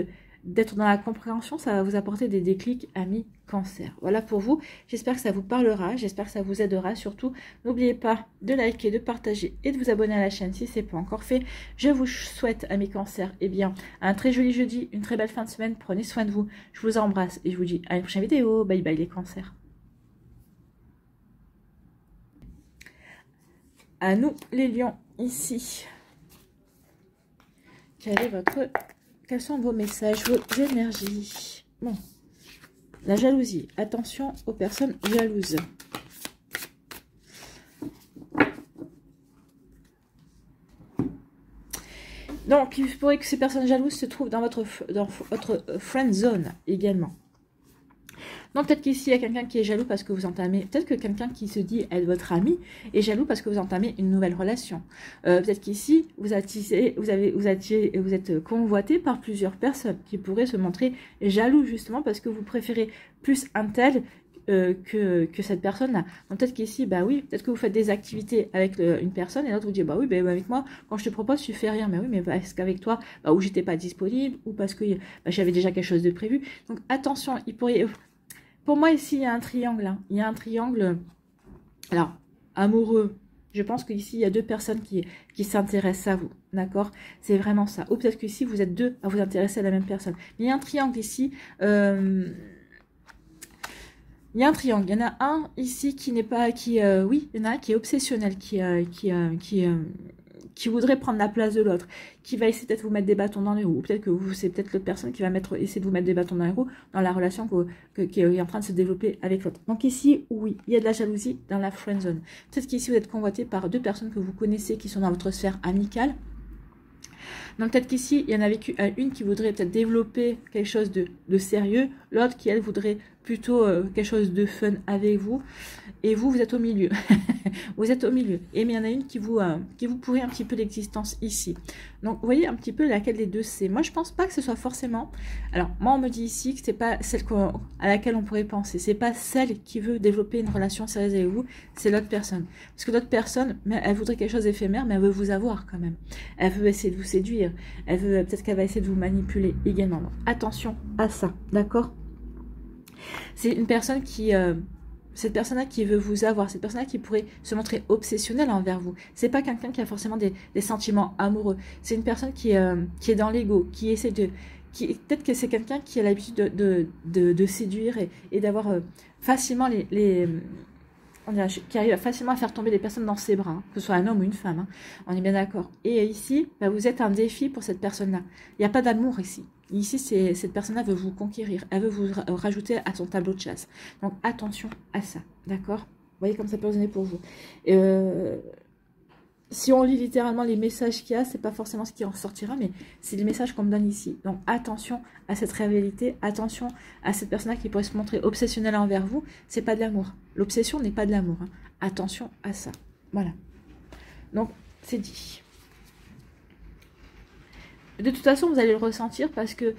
d'être dans la compréhension. Ça va vous apporter des déclics, amis Cancer. Voilà pour vous. J'espère que ça vous parlera. J'espère que ça vous aidera. Surtout, n'oubliez pas de liker, de partager et de vous abonner à la chaîne si ce n'est pas encore fait. Je vous souhaite, amis Cancer, eh bien, un très joli jeudi, une très belle fin de semaine. Prenez soin de vous. Je vous embrasse et je vous dis à une prochaine vidéo. Bye bye les cancers. À nous, les lions, ici. Quels sont vos messages, vos énergies? Bon. La jalousie. Attention aux personnes jalouses. Donc, il pourrait que ces personnes jalouses se trouvent dans votre friend zone également. Donc, peut-être qu'ici, il y a quelqu'un qui est jaloux parce que vous entamez... Peut-être que quelqu'un qui se dit être votre ami est jaloux parce que vous entamez une nouvelle relation. Peut-être qu'ici, vous êtes convoité par plusieurs personnes qui pourraient se montrer jaloux justement parce que vous préférez plus un tel que cette personne-là. Donc, peut-être qu'ici, bah oui, peut-être que vous faites des activités avec une personne et l'autre vous dit, bah oui, bah, avec moi, quand je te propose, tu fais rien. Mais oui, mais parce qu'avec toi, bah, ou j'étais pas disponible ou parce que bah, j'avais déjà quelque chose de prévu. Donc, attention, il pourrait... Pour moi, ici, il y a un triangle. Hein. Il y a un triangle, alors, amoureux. Je pense qu'ici, il y a deux personnes qui s'intéressent à vous. D'accord? C'est vraiment ça. Ou peut-être qu'ici, vous êtes deux à vous intéresser à la même personne. Mais il y a un triangle ici. Il y a un triangle. Il y en a un ici qui n'est pas... oui, il y en a un qui est obsessionnel, qui voudrait prendre la place de l'autre, qui va essayer peut-être de vous mettre des bâtons dans les roues, ou peut-être que c'est peut-être l'autre personne qui va essayer de vous mettre des bâtons dans les roues dans la relation qui est en train de se développer avec l'autre. Donc ici, oui, il y a de la jalousie dans la friend zone. Peut-être qu'ici, vous êtes convoité par deux personnes que vous connaissez qui sont dans votre sphère amicale. Donc peut-être qu'ici, il y en a une qui voudrait peut-être développer quelque chose de sérieux, l'autre qui, elle, voudrait plutôt quelque chose de fun avec vous. Et vous êtes au milieu. Vous êtes au milieu. Et mais il y en a une qui vous pourrit un petit peu l'existence ici. Donc, vous voyez un petit peu laquelle des deux c'est. Moi, je pense pas que ce soit forcément... Alors, moi, on me dit ici que c'est pas celle à laquelle on pourrait penser. C'est pas celle qui veut développer une relation sérieuse avec vous. C'est l'autre personne. Parce que l'autre personne, elle voudrait quelque chose d'éphémère, mais elle veut vous avoir quand même. Elle veut essayer de vous séduire. Peut-être qu'elle va essayer de vous manipuler également. Donc, attention à ça. D'accord? C'est une personne qui... cette personne-là qui veut vous avoir, cette personne-là qui pourrait se montrer obsessionnelle envers vous. C'est pas quelqu'un qui a forcément des sentiments amoureux. C'est une personne qui est dans l'ego, qui essaie de... Peut-être que c'est quelqu'un qui a l'habitude de séduire et d'avoir facilement qui arrive facilement à faire tomber les personnes dans ses bras, hein, que ce soit un homme ou une femme, hein, on est bien d'accord. Et ici, bah, vous êtes un défi pour cette personne-là. Il n'y a pas d'amour ici. Ici, cette personne-là veut vous conquérir, elle veut vous rajouter à son tableau de chasse. Donc attention à ça, d'accord? Vous voyez comme ça peut résonner pour vous. Si on lit littéralement les messages qu'il y a, c'est pas forcément ce qui en sortira, mais c'est les messages qu'on me donne ici. Donc attention à cette réalité, attention à cette personne-là qui pourrait se montrer obsessionnelle envers vous. C'est pas de l'amour. L'obsession n'est pas de l'amour, hein. Attention à ça. Voilà. Donc c'est dit. De toute façon, vous allez le ressentir parce que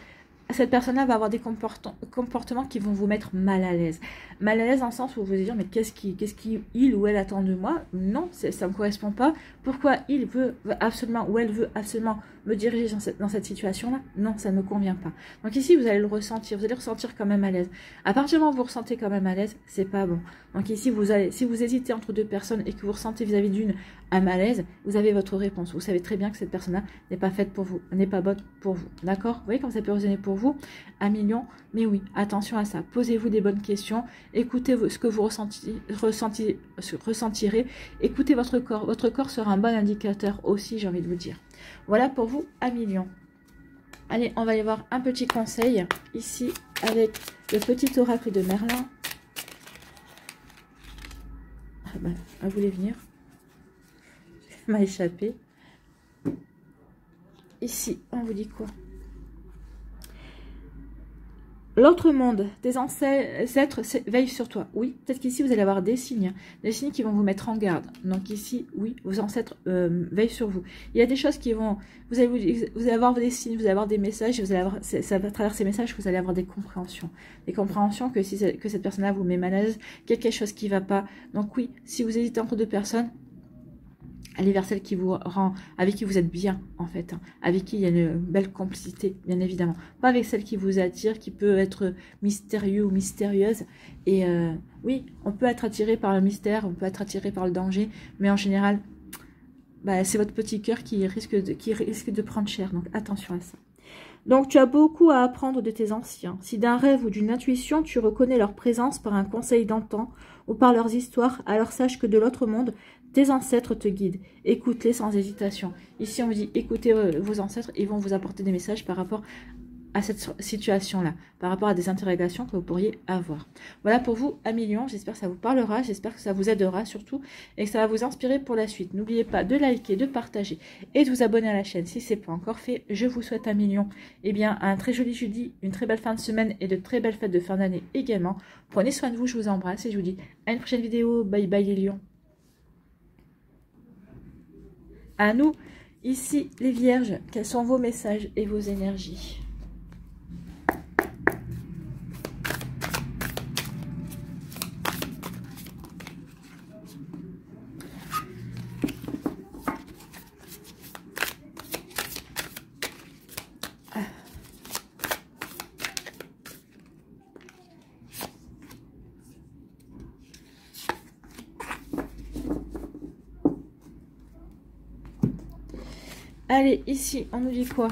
cette personne-là va avoir des comportements qui vont vous mettre mal à l'aise. Mal à l'aise dans le sens où vous vous dire, mais qu'est-ce qu'il ou elle attend de moi? Non, ça ne me correspond pas. Pourquoi il veut absolument ou elle veut absolument me diriger dans cette situation-là? Non, ça ne me convient pas. Donc ici, vous allez le ressentir. Vous allez ressentir quand même à l'aise. À partir du moment où vous ressentez quand même à l'aise, c'est pas bon. Donc ici, si vous hésitez entre deux personnes et que vous ressentez vis-à-vis d'une un malaise, vous avez votre réponse. Vous savez très bien que cette personne-là n'est pas faite pour vous, n'est pas bonne pour vous. D'accord? Vous voyez comme ça peut résonner pour vous? 1 million. Mais oui, attention à ça. Posez-vous des bonnes questions. Écoutez ce que vous ressentirez. Écoutez votre corps. Votre corps sera un bon indicateur aussi, j'ai envie de vous dire. Voilà pour vous, 1 million. Allez, on va aller voir un petit conseil ici avec le petit oracle de Merlin. Ah ben, elle voulait venir. M'a échappé. Ici, on vous dit quoi? L'autre monde, tes ancêtres veillent sur toi. Oui, peut-être qu'ici, vous allez avoir des signes qui vont vous mettre en garde. Donc ici, oui, vos ancêtres veillent sur vous. Il y a des choses qui vont... Vous allez avoir des signes, vous allez avoir des messages, vous allez avoir, ça va à travers ces messages que vous allez avoir des compréhensions. Des compréhensions que, que cette personne-là vous met mal à l'aise, quelque chose qui ne va pas. Donc oui, si vous hésitez entre deux personnes, allez vers celle qui vous rend, avec qui vous êtes bien, en fait. Hein, avec qui il y a une belle complicité, bien évidemment. Pas avec celle qui vous attire, qui peut être mystérieux ou mystérieuse. Et oui, on peut être attiré par le mystère, on peut être attiré par le danger, mais en général, bah, c'est votre petit cœur qui risque de prendre cher. Donc attention à ça. Donc tu as beaucoup à apprendre de tes anciens. Si d'un rêve ou d'une intuition, tu reconnais leur présence par un conseil d'antan ou par leurs histoires, alors sache que de l'autre monde, tes ancêtres te guident. Écoute-les sans hésitation. Ici, on vous dit, écoutez vos ancêtres, ils vont vous apporter des messages par rapport à cette situation-là, par rapport à des interrogations que vous pourriez avoir. Voilà pour vous, 1 million. J'espère que ça vous parlera, j'espère que ça vous aidera surtout et que ça va vous inspirer pour la suite. N'oubliez pas de liker, de partager et de vous abonner à la chaîne si ce n'est pas encore fait. Je vous souhaite 1 million. Eh bien, un très joli jeudi, une très belle fin de semaine et de très belles fêtes de fin d'année également. Prenez soin de vous, je vous embrasse et je vous dis à une prochaine vidéo. Bye bye les lions. À nous, ici les vierges, quels sont vos messages et vos énergies? Allez, ici, on nous dit quoi?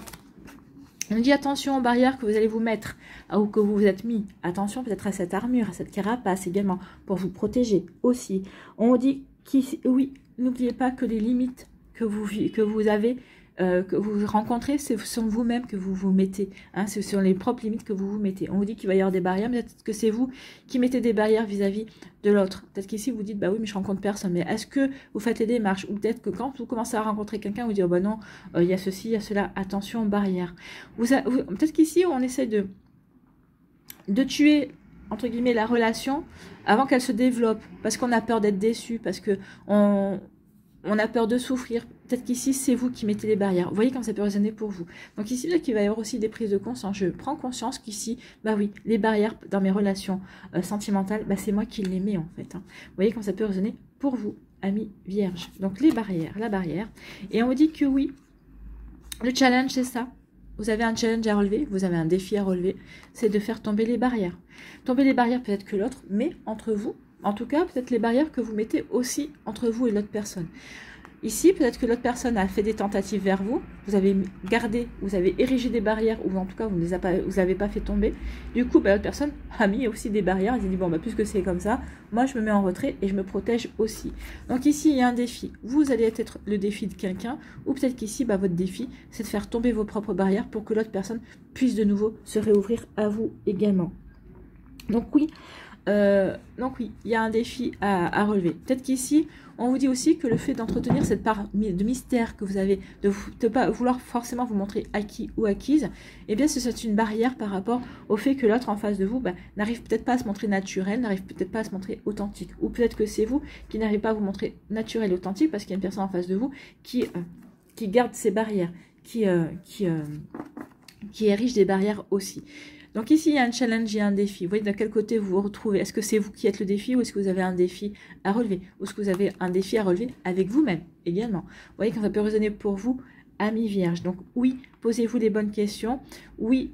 On nous dit attention aux barrières que vous allez vous mettre, ou que vous vous êtes mis. Attention peut-être à cette armure, à cette carapace également, pour vous protéger aussi. On dit, oui, n'oubliez pas que les limites que vous avez, que vous rencontrez, ce sont vous-même que vous vous mettez. Hein, ce sont les propres limites que vous vous mettez. On vous dit qu'il va y avoir des barrières, mais peut-être que c'est vous qui mettez des barrières vis-à-vis de l'autre. Peut-être qu'ici vous dites, bah oui, mais je rencontre personne. Mais est-ce que vous faites des démarches? Ou peut-être que quand vous commencez à rencontrer quelqu'un, vous dites, oh bah non, il y a ceci, il y a cela. Attention, barrières. Peut-être qu'ici, on essaie de tuer, entre guillemets, la relation avant qu'elle se développe. Parce qu'on a peur d'être déçu, parce que on a peur de souffrir. Peut-être qu'ici, c'est vous qui mettez les barrières. Vous voyez comme ça peut résonner pour vous. Donc ici, peut-être qu'il va y avoir aussi des prises de conscience. Je prends conscience qu'ici, bah oui, les barrières dans mes relations sentimentales, bah c'est moi qui les mets en fait. Hein. Vous voyez comme ça peut résonner pour vous, amis vierges. Donc les barrières, la barrière. Et on vous dit que oui, le challenge c'est ça. Vous avez un challenge à relever, vous avez un défi à relever. C'est de faire tomber les barrières. Tomber les barrières peut-être que l'autre, mais entre vous. En tout cas, peut-être les barrières que vous mettez aussi entre vous et l'autre personne. Ici, peut-être que l'autre personne a fait des tentatives vers vous, vous avez gardé, vous avez érigé des barrières, ou en tout cas, vous ne l'avez pas fait tomber. Du coup, l'autre personne a mis aussi des barrières, elle s'est dit, bon, puisque c'est comme ça, moi, je me mets en retrait et je me protège aussi. Donc ici, il y a un défi. Vous allez être le défi de quelqu'un, ou peut-être qu'ici, votre défi, c'est de faire tomber vos propres barrières pour que l'autre personne puisse de nouveau se réouvrir à vous également. Donc oui, il y a un défi à relever. Peut-être qu'ici, on vous dit aussi que le fait d'entretenir cette part de mystère que vous avez, de ne pas vouloir forcément vous montrer acquis ou acquise, eh bien, c'est une barrière par rapport au fait que l'autre en face de vous n'arrive peut-être pas à se montrer naturel, n'arrive peut-être pas à se montrer authentique. Ou peut-être que c'est vous qui n'arrivez pas à vous montrer naturel et authentique parce qu'il y a une personne en face de vous qui garde ces barrières, qui érige des barrières aussi. Donc ici, il y a un challenge et un défi. Vous voyez de quel côté vous vous retrouvez. Est-ce que c'est vous qui êtes le défi ou est-ce que vous avez un défi à relever? Ou est-ce que vous avez un défi à relever avec vous-même également? Vous voyez quand ça peut résonner pour vous, amis vierges. Donc oui, posez-vous les bonnes questions. Oui,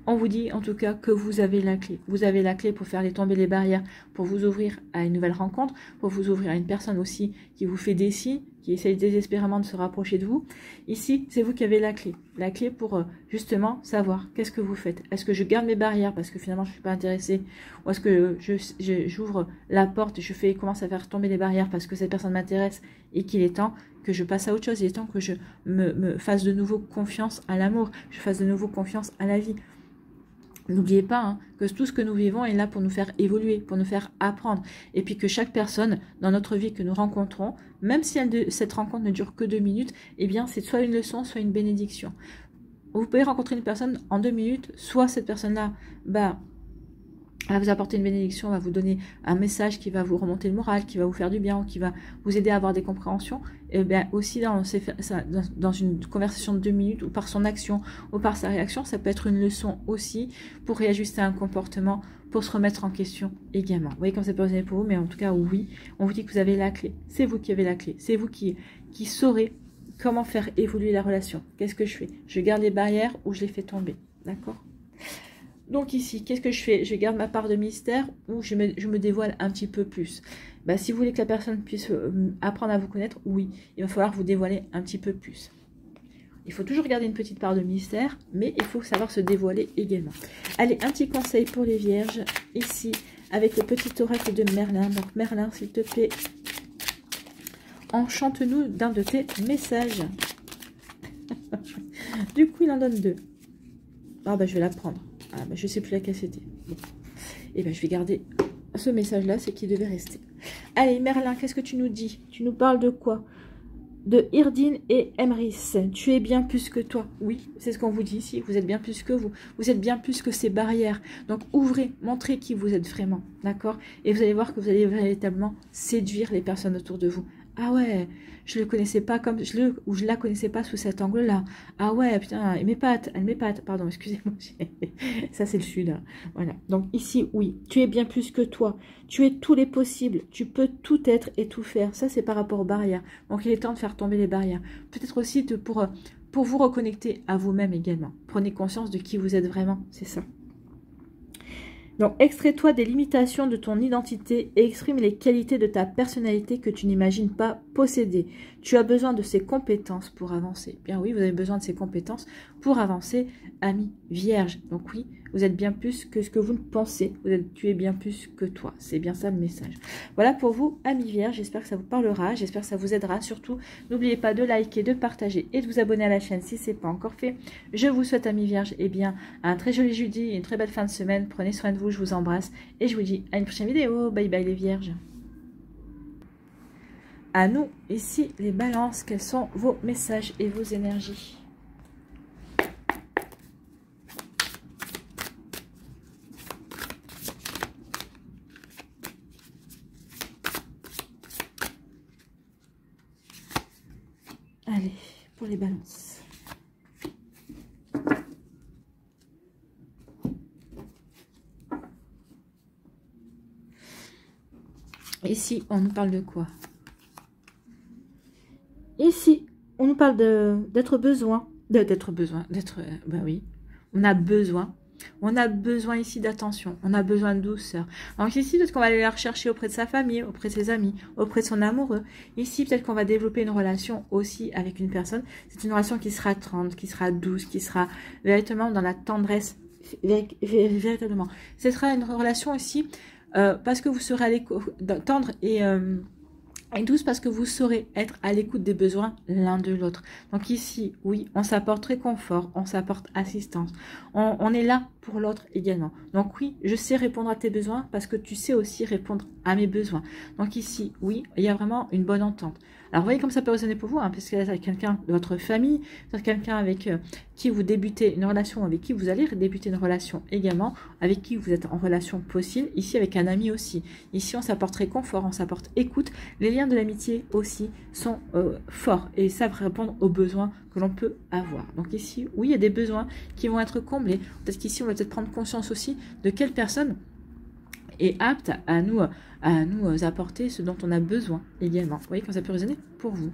on vous dit en tout cas que vous avez la clé. Vous avez la clé pour faire tomber les barrières, pour vous ouvrir à une nouvelle rencontre, pour vous ouvrir à une personne aussi qui vous fait des signes, qui essaye désespérément de se rapprocher de vous. Ici, c'est vous qui avez la clé. La clé pour justement savoir qu'est-ce que vous faites. Est-ce que je garde mes barrières parce que finalement je ne suis pas intéressée? Ou est-ce que j'ouvre la porte et je commence à faire tomber les barrières parce que cette personne m'intéresse et qu'il est temps que je passe à autre chose. Il est temps que je me fasse de nouveau confiance à l'amour. Je fasse de nouveau confiance à la vie. N'oubliez pas que tout ce que nous vivons est là pour nous faire évoluer, pour nous faire apprendre. Et puis que chaque personne dans notre vie que nous rencontrons, même si cette rencontre ne dure que 2 minutes, eh bien c'est soit une leçon, soit une bénédiction. Vous pouvez rencontrer une personne en 2 minutes, soit cette personne-là va vous apporter une bénédiction, va vous donner un message qui va vous remonter le moral, qui va vous faire du bien, ou qui va vous aider à avoir des compréhensions. Et bien aussi dans une conversation de 2 minutes, ou par son action, ou par sa réaction, ça peut être une leçon aussi pour réajuster un comportement, pour se remettre en question également. Vous voyez comme ça peut résonner pour vous, mais en tout cas oui, on vous dit que vous avez la clé. C'est vous qui avez la clé. C'est vous qui saurez comment faire évoluer la relation. Qu'est-ce que je fais? Je garde les barrières ou je les fais tomber. D'accord? Donc ici, qu'est-ce que je fais? Je garde ma part de mystère ou je me dévoile un petit peu plus. Si vous voulez que la personne puisse apprendre à vous connaître, oui, il va falloir vous dévoiler un petit peu plus. Il faut toujours garder une petite part de mystère, mais il faut savoir se dévoiler également. Allez, un petit conseil pour les vierges, ici, avec le petit oracle de Merlin. Donc Merlin, s'il te plaît, enchante-nous d'un de tes messages. Du coup, il en donne 2. Ah je vais la prendre. Je ne sais plus laquelle c'était. Bon. Et je vais garder ce message-là, c'est qui devait rester. Allez, Merlin, qu'est-ce que tu nous dis? Tu nous parles de quoi? De Irdine et Emrys. Tu es bien plus que toi. Oui, c'est ce qu'on vous dit ici. Vous êtes bien plus que vous. Vous êtes bien plus que ces barrières. Donc, ouvrez, montrez qui vous êtes vraiment. D'accord? Et vous allez voir que vous allez véritablement séduire les personnes autour de vous. Ah ouais, je le connaissais pas comme je la connaissais pas sous cet angle-là. Ah ouais, putain, elle m'épate, pardon, excusez-moi. Ça c'est le sud. Hein. Voilà. Donc ici, oui, tu es bien plus que toi. Tu es tous les possibles. Tu peux tout être et tout faire. Ça c'est par rapport aux barrières. Donc il est temps de faire tomber les barrières. Peut-être aussi pour vous reconnecter à vous-même également. Prenez conscience de qui vous êtes vraiment. C'est ça. Donc, extrais-toi des limitations de ton identité et exprime les qualités de ta personnalité que tu n'imagines pas posséder. Tu as besoin de ces compétences pour avancer. Bien oui, vous avez besoin de ces compétences pour avancer, ami vierge. Donc oui, vous êtes bien plus que ce que vous ne pensez. Tu es bien plus que toi. C'est bien ça le message. Voilà pour vous, ami vierge. J'espère que ça vous parlera. J'espère que ça vous aidera. Surtout, n'oubliez pas de liker, de partager et de vous abonner à la chaîne si ce n'est pas encore fait. Je vous souhaite, ami vierge, un très joli jeudi et une très belle fin de semaine. Prenez soin de vous. Je vous embrasse et je vous dis à une prochaine vidéo. Bye bye les vierges. À nous, ici, les balances, quels sont vos messages et vos énergies? Allez, pour les balances. Ici, on nous parle de quoi? Ici, on nous parle d'être besoin. Oui, on a besoin On a besoin ici d'attention, on a besoin de douceur. Donc ici, peut-être qu'on va aller la rechercher auprès de sa famille, auprès de ses amis, auprès de son amoureux. Ici, peut-être qu'on va développer une relation aussi avec une personne. C'est une relation qui sera tendre, qui sera douce, qui sera véritablement dans la tendresse, véritablement. Ce sera une relation aussi parce que vous serez à l'écoute, tendre et douce parce que vous saurez être à l'écoute des besoins l'un de l'autre. Donc ici, oui, on s'apporte réconfort, on s'apporte assistance. On est là pour l'autre également. Donc oui, je sais répondre à tes besoins parce que tu sais aussi répondre à mes besoins. Donc ici, oui, il y a vraiment une bonne entente. Alors, vous voyez comme ça peut résonner pour vous, hein, parce que c'est quelqu'un de votre famille, c'est quelqu'un avec qui vous débutez une relation, avec qui vous allez débuter une relation également, avec qui vous êtes en relation possible, ici avec un ami aussi. Ici, on s'apporte réconfort, on s'apporte écoute. Les liens de l'amitié aussi sont forts et savent répondre aux besoins que l'on peut avoir. Donc ici, oui, il y a des besoins qui vont être comblés. Peut-être qu'ici, on va peut-être prendre conscience aussi de quelle personne est apte à nous apporter ce dont on a besoin également. Vous voyez quand ça peut résonner pour vous.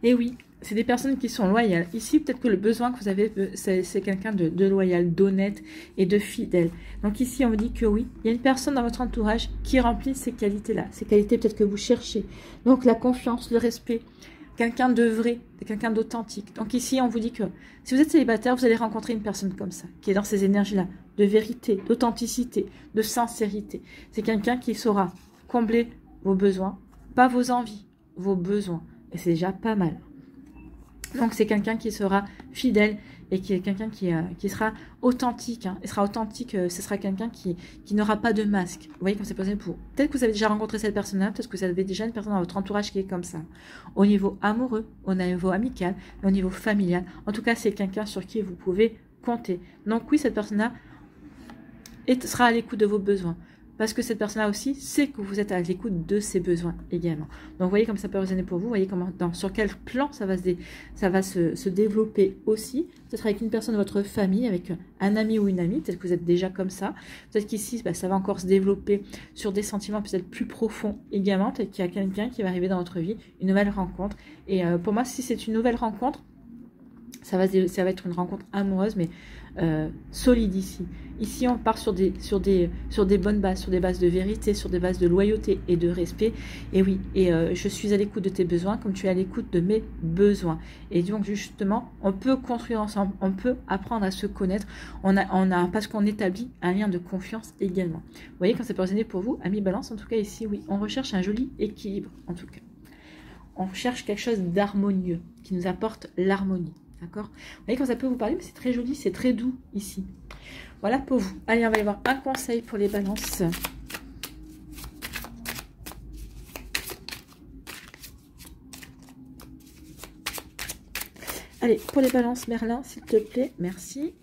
Et oui, c'est des personnes qui sont loyales. Ici, peut-être que le besoin que vous avez, c'est quelqu'un de loyal, d'honnête et de fidèle. Donc ici, on vous dit que oui, il y a une personne dans votre entourage qui remplit ces qualités-là. Ces qualités peut-être que vous cherchez. Donc la confiance, le respect, quelqu'un de vrai, quelqu'un d'authentique. Donc ici, on vous dit que si vous êtes célibataire, vous allez rencontrer une personne comme ça, qui est dans ces énergies-là, de vérité, d'authenticité, de sincérité. C'est quelqu'un qui saura combler vos besoins, pas vos envies, vos besoins. Et c'est déjà pas mal. Donc c'est quelqu'un qui sera fidèle et qui est quelqu'un qui sera authentique. Hein. Il sera authentique, ce sera quelqu'un qui n'aura pas de masque. Vous voyez comme c'est possible pour vous. Peut-être que vous avez déjà rencontré cette personne-là, peut-être que vous avez déjà une personne dans votre entourage qui est comme ça. Au niveau amoureux, au niveau amical, au niveau familial. En tout cas, c'est quelqu'un sur qui vous pouvez compter. Donc oui, cette personne-là sera à l'écoute de vos besoins. Parce que cette personne-là aussi sait que vous êtes à l'écoute de ses besoins également. Donc, vous voyez comme ça peut résonner pour vous. Vous voyez comment, sur quel plan ça va se développer aussi. Peut-être avec une personne de votre famille, avec un ami ou une amie. Peut-être que vous êtes déjà comme ça. Peut-être qu'ici, ça va encore se développer sur des sentiments peut-être plus profonds également. Peut-être qu'il y a quelqu'un qui va arriver dans votre vie, une nouvelle rencontre. Et pour moi, si c'est une nouvelle rencontre, ça va être une rencontre amoureuse, mais solide ici. Ici, on part sur des bonnes bases, sur des bases de vérité, sur des bases de loyauté et de respect. Et oui, je suis à l'écoute de tes besoins comme tu es à l'écoute de mes besoins. Et donc, justement, on peut construire ensemble, on peut apprendre à se connaître. Parce qu'on établit un lien de confiance également. Vous voyez, quand ça peut résonner pour vous, amis Balance, en tout cas ici, oui, on recherche un joli équilibre, en tout cas. On cherche quelque chose d'harmonieux, qui nous apporte l'harmonie. D'accord? Vous voyez quand ça peut vous parler, mais c'est très joli, c'est très doux ici. Voilà pour vous. Allez, on va y voir un conseil pour les balances. Allez, pour les balances, Merlin, s'il te plaît, merci.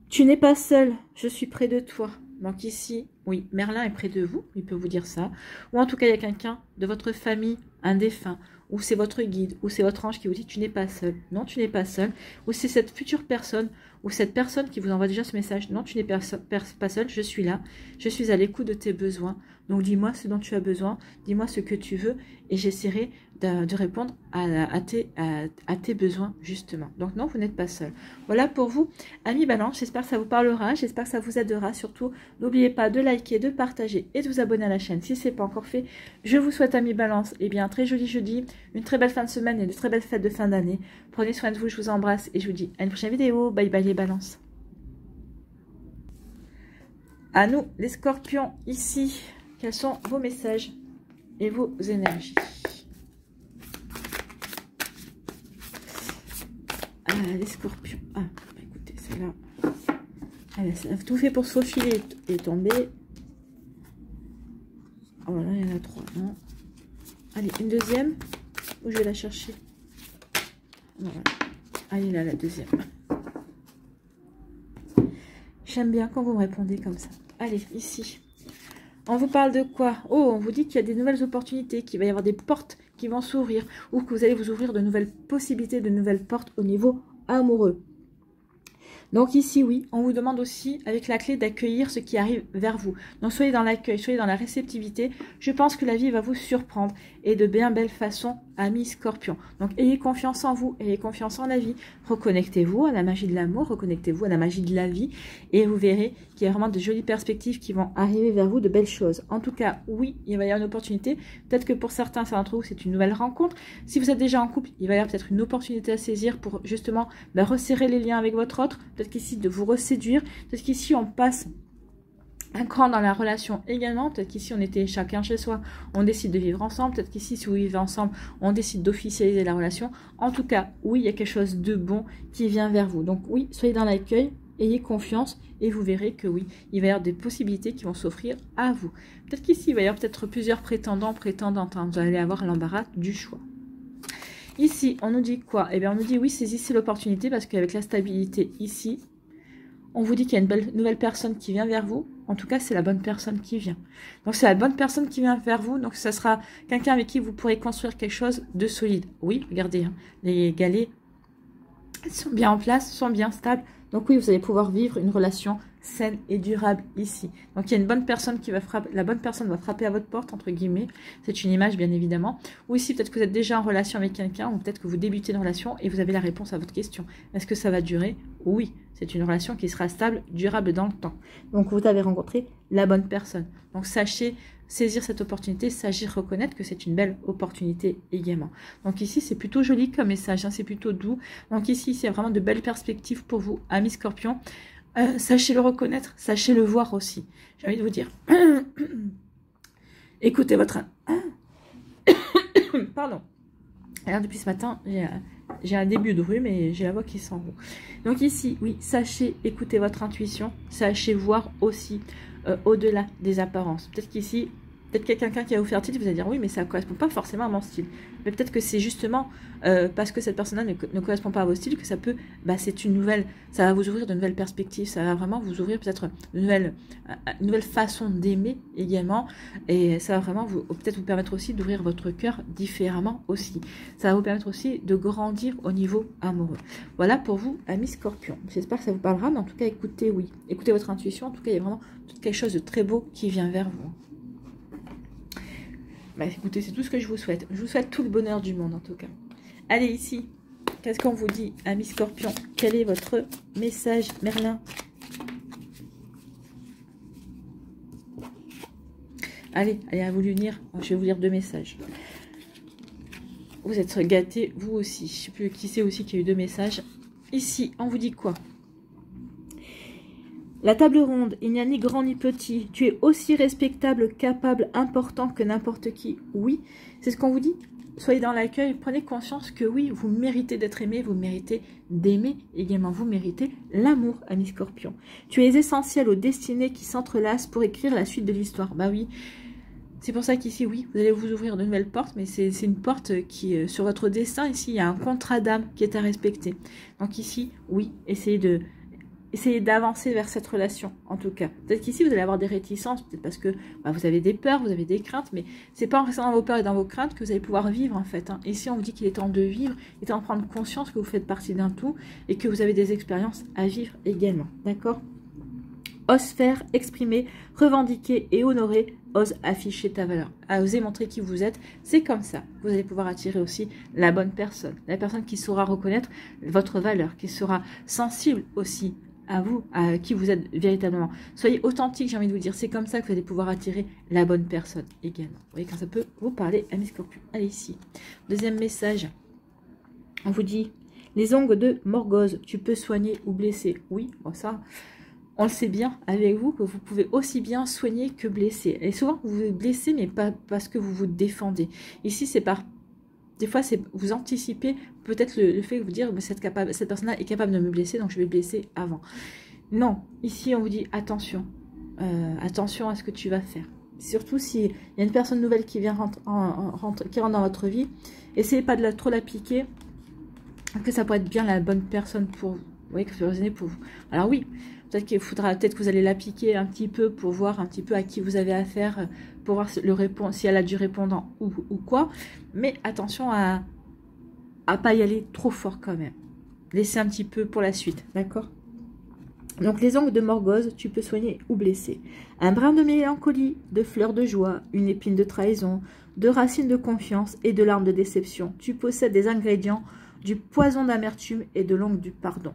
Tu n'es pas seul, je suis près de toi. Donc ici, oui, Merlin est près de vous, il peut vous dire ça. Ou en tout cas, il y a quelqu'un de votre famille, un défunt, ou c'est votre guide, ou c'est votre ange qui vous dit tu n'es pas seul. Non, tu n'es pas seul. Ou c'est cette future personne, ou cette personne qui vous envoie déjà ce message. Non, tu n'es pas seul, je suis là. Je suis à l'écoute de tes besoins. Donc dis-moi ce dont tu as besoin, dis-moi ce que tu veux, et j'essaierai de répondre à tes besoins, justement. Donc non, vous n'êtes pas seul. Voilà pour vous, amis Balance. J'espère que ça vous parlera, j'espère que ça vous aidera. Surtout, n'oubliez pas de liker, de partager et de vous abonner à la chaîne si ce n'est pas encore fait. Je vous souhaite, amis Balance, eh bien, un très joli jeudi, une très belle fin de semaine et de très belles fêtes de fin d'année. Prenez soin de vous, je vous embrasse et je vous dis à une prochaine vidéo. Bye bye les Balances. À nous, les Scorpions, ici, quels sont vos messages et vos énergies? Les Scorpions. Ah, bah écoutez, celle-là. Elle a tout fait pour se faufiler et tomber. Oh là, il y en a 3, non? Allez, une deuxième. Où je vais la chercher? Voilà. Allez, là, la deuxième. J'aime bien quand vous me répondez comme ça. Allez, ici. On vous parle de quoi? Oh, on vous dit qu'il y a des nouvelles opportunités, qu'il va y avoir des portes qui vont s'ouvrir, ou que vous allez vous ouvrir de nouvelles possibilités, de nouvelles portes au niveau amoureux. Donc ici, oui, on vous demande aussi, avec la clé, d'accueillir ce qui arrive vers vous. Donc soyez dans l'accueil, soyez dans la réceptivité. Je pense que la vie va vous surprendre et de bien belle façon amis Scorpion. Donc, ayez confiance en vous, ayez confiance en la vie. Reconnectez-vous à la magie de l'amour, reconnectez-vous à la magie de la vie. Et vous verrez qu'il y a vraiment de jolies perspectives qui vont arriver vers vous, de belles choses. En tout cas, oui, il va y avoir une opportunité. Peut-être que pour certains d'entre vous, c'est une nouvelle rencontre. Si vous êtes déjà en couple, il va y avoir peut-être une opportunité à saisir pour justement resserrer les liens avec votre autre. Peut-être qu'ici, de vous reséduire. Peut-être qu'ici, on passe un cran dans la relation également. Peut-être qu'ici, on était chacun chez soi, on décide de vivre ensemble. Peut-être qu'ici, si vous vivez ensemble, on décide d'officialiser la relation. En tout cas, oui, il y a quelque chose de bon qui vient vers vous. Donc oui, soyez dans l'accueil, ayez confiance et vous verrez que oui, il va y avoir des possibilités qui vont s'offrir à vous. Peut-être qu'ici, il va y avoir peut-être plusieurs prétendants, prétendantes. Vous allez avoir l'embarras du choix. Ici, on nous dit quoi? Eh bien, on nous dit oui, saisissez l'opportunité parce qu'avec la stabilité ici, on vous dit qu'il y a une nouvelle personne qui vient vers vous. En tout cas, c'est la bonne personne qui vient. Donc, c'est la bonne personne qui vient vers vous. Donc, ça sera quelqu'un avec qui vous pourrez construire quelque chose de solide. Oui, regardez, hein, les galets sont bien en place, sont bien stables. Donc, oui, vous allez pouvoir vivre une relation saine et durable ici. Donc, il y a une bonne personne qui va frapper. La bonne personne va frapper à votre porte, entre guillemets. C'est une image, bien évidemment. Ou ici, peut-être que vous êtes déjà en relation avec quelqu'un, ou peut-être que vous débutez une relation et vous avez la réponse à votre question. Est-ce que ça va durer? Oui. C'est une relation qui sera stable, durable dans le temps. Donc, vous avez rencontré la bonne personne. Donc, sachez saisir cette opportunité, sachez reconnaître que c'est une belle opportunité également. Donc, ici, c'est plutôt joli comme message, hein, c'est plutôt doux. Donc, ici, c'est vraiment de belles perspectives pour vous, amis Scorpion. Sachez le reconnaître, sachez le voir aussi. J'ai envie de vous dire. Écoutez votre... Pardon. Alors, depuis ce matin, j'ai un début de rhume et j'ai la voix qui s'enroule. Donc ici, oui, sachez écouter votre intuition, sachez voir aussi au-delà des apparences. Peut-être qu'ici, peut-être qu'il y a quelqu'un qui va vous faire tilt, vous allez dire oui, mais ça ne correspond pas forcément à mon style. Mais peut-être que c'est justement parce que cette personne-là ne correspond pas à vos styles que ça peut, c'est une nouvelle, ça va vous ouvrir de nouvelles perspectives, ça va vraiment vous ouvrir peut-être une nouvelle façon d'aimer également, et ça va vraiment peut-être vous permettre aussi d'ouvrir votre cœur différemment aussi. Ça va vous permettre aussi de grandir au niveau amoureux. Voilà pour vous, amis Scorpion. J'espère que ça vous parlera, mais en tout cas, écoutez, oui, écoutez votre intuition. En tout cas, il y a vraiment quelque chose de très beau qui vient vers vous. Écoutez, c'est tout ce que je vous souhaite. Je vous souhaite tout le bonheur du monde, en tout cas. Allez, ici, qu'est-ce qu'on vous dit, amis Scorpion? Quel est votre message, Merlin? Allez, à vous l'unir. Je vais vous lire 2 messages. Vous êtes gâtés, vous aussi. Je ne sais plus qui c'est aussi qui a eu 2 messages. Ici, on vous dit quoi? La table ronde, il n'y a ni grand ni petit. Tu es aussi respectable, capable, important que n'importe qui. Oui, c'est ce qu'on vous dit. Soyez dans l'accueil, prenez conscience que oui, vous méritez d'être aimé, vous méritez d'aimer également, vous méritez l'amour, ami Scorpion. Tu es essentiel aux destinées qui s'entrelacent pour écrire la suite de l'histoire. Bah oui, c'est pour ça qu'ici, oui, vous allez vous ouvrir de nouvelles portes, mais c'est une porte qui, sur votre destin, ici, il y a un contrat d'âme qui est à respecter. Donc ici, oui, essayez d'avancer vers cette relation, en tout cas. Peut-être qu'ici, vous allez avoir des réticences, peut-être parce que vous avez des peurs, vous avez des craintes, mais c'est pas en restant dans vos peurs et dans vos craintes que vous allez pouvoir vivre, en fait. Hein. Ici, on vous dit qu'il est temps de vivre, il est temps de prendre conscience que vous faites partie d'un tout et que vous avez des expériences à vivre également, d'accord? Ose faire, exprimer, revendiquer et honorer, ose afficher ta valeur. À oser montrer qui vous êtes, c'est comme ça. Vous allez pouvoir attirer aussi la bonne personne. La personne qui saura reconnaître votre valeur, qui sera sensible aussi à vous, à qui vous êtes véritablement. Soyez authentique, j'ai envie de vous dire. C'est comme ça que vous allez pouvoir attirer la bonne personne également. Vous voyez quand ça peut vous parler, amis Scorpion. Allez, ici. Deuxième message. On vous dit, les ongles de Morgose, tu peux soigner ou blesser. Oui, bon ça... On le sait bien avec vous que vous pouvez aussi bien soigner que blesser. Et souvent, vous vous blessez, mais pas parce que vous vous défendez. Ici, c'est par... Des fois, c'est vous anticipez peut-être le fait de vous dire cette personne-là est capable de me blesser, donc je vais blesser avant. Non, ici, on vous dit attention. Attention à ce que tu vas faire. Surtout s'il y a une personne nouvelle qui vient qui rentre dans votre vie, essayez pas de trop la piquer, que ça pourrait être bien la bonne personne pour vous. Vous voyez que ça peut résonner pour vous. Alors oui, peut-être qu'il faudra, peut-être que vous allez la piquer un petit peu pour voir un petit peu à qui vous avez affaire, pour voir si elle a du répondant ou quoi. Mais attention à pas y aller trop fort quand même. Laissez un petit peu pour la suite, d'accord? Donc les ongles de Morgose, tu peux soigner ou blesser. Un brin de mélancolie, de fleurs de joie, une épine de trahison, de racines de confiance et de larmes de déception. Tu possèdes des ingrédients du poison d'amertume et de l'ongle du pardon.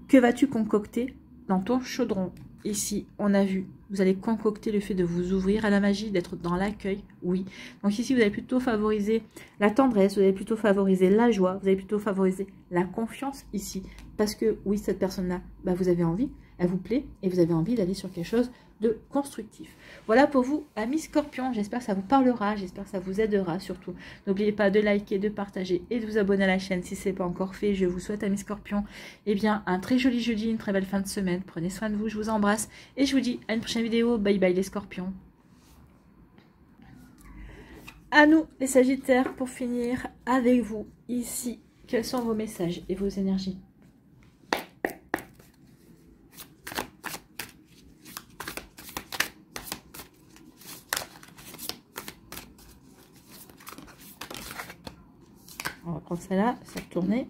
Que vas-tu concocter dans ton chaudron? Ici, on a vu, vous allez concocter le fait de vous ouvrir à la magie, d'être dans l'accueil, oui. Donc ici, vous allez plutôt favoriser la tendresse, vous allez plutôt favoriser la joie, vous allez plutôt favoriser la confiance ici. Parce que, oui, cette personne-là, bah, vous avez envie, elle vous plaît, et vous avez envie d'aller sur quelque chose de constructif. Voilà pour vous, amis Scorpions. J'espère que ça vous parlera, j'espère que ça vous aidera surtout. N'oubliez pas de liker, de partager et de vous abonner à la chaîne si ce n'est pas encore fait. Je vous souhaite, amis Scorpions, eh bien, un très joli jeudi, une très belle fin de semaine. Prenez soin de vous, je vous embrasse et je vous dis à une prochaine vidéo. Bye bye les Scorpions. À nous, les Sagittaires, pour finir avec vous ici. Quels sont vos messages et vos énergies? On va prendre celle-là, ça tournait.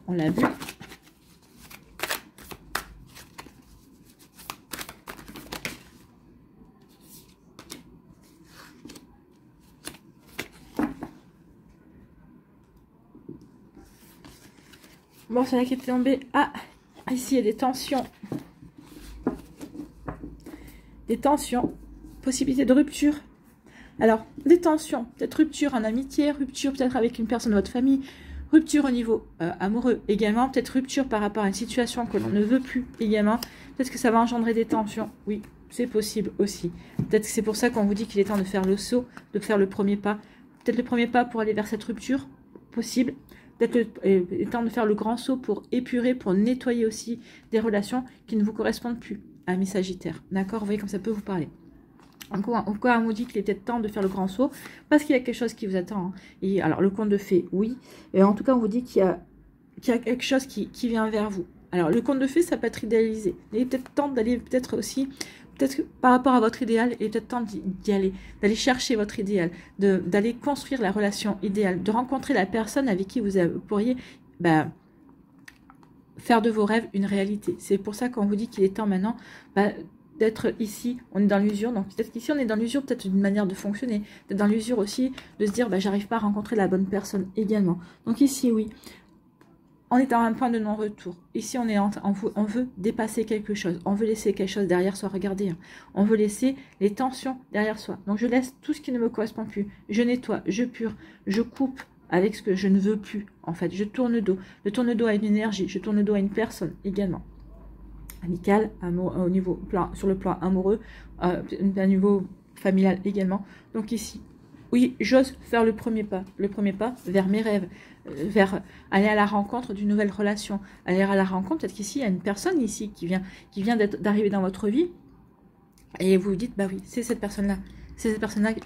On l'a vu. Bon, celle-là qui était tombée. Ah, ici il y a des tensions. Des tensions. Possibilité de rupture. Alors, des tensions, peut-être rupture en amitié, rupture peut-être avec une personne de votre famille, rupture au niveau amoureux également, peut-être rupture par rapport à une situation que l'on ne veut plus également, peut-être que ça va engendrer des tensions, oui, c'est possible aussi. Peut-être que c'est pour ça qu'on vous dit qu'il est temps de faire le saut, de faire le premier pas, peut-être le premier pas pour aller vers cette rupture, possible, peut-être le temps de faire le grand saut pour épurer, pour nettoyer aussi des relations qui ne vous correspondent plus, amis Sagittaires, d'accord, vous voyez comme ça peut vous parler. Encore, on vous dit qu'il est peut-être temps de faire le grand saut parce qu'il y a quelque chose qui vous attend. Hein. Et alors, le conte de fées, oui. Et en tout cas, on vous dit qu'il y a quelque chose qui vient vers vous. Alors, le conte de fées, ça peut être idéalisé. Il est peut-être temps d'aller, peut-être aussi, peut-être par rapport à votre idéal, il est peut-être temps d'y aller, d'aller chercher votre idéal, d'aller construire la relation idéale, de rencontrer la personne avec qui vous pourriez faire de vos rêves une réalité. C'est pour ça qu'on vous dit qu'il est temps maintenant d'être ici, on est dans l'usure, donc peut-être qu'ici on est dans l'usure, peut-être une manière de fonctionner, peut-être dans l'usure aussi, de se dire, j'arrive pas à rencontrer la bonne personne également. Donc ici, oui, on est à un point de non-retour. Ici, on veut dépasser quelque chose, on veut laisser quelque chose derrière soi, regardez, hein. On veut laisser les tensions derrière soi. Donc je laisse tout ce qui ne me correspond plus, je nettoie, je pure, je coupe avec ce que je ne veux plus, en fait, je tourne le dos. Je tourne le dos à une énergie, je tourne le dos à une personne également. Amical, au niveau sur le plan amoureux, à niveau familial également. Donc ici, oui, j'ose faire le premier pas vers mes rêves, vers aller à la rencontre d'une nouvelle relation, aller à la rencontre, peut-être qu'ici, il y a une personne ici qui vient d'arriver dans votre vie, et vous vous dites, bah oui, c'est cette personne-là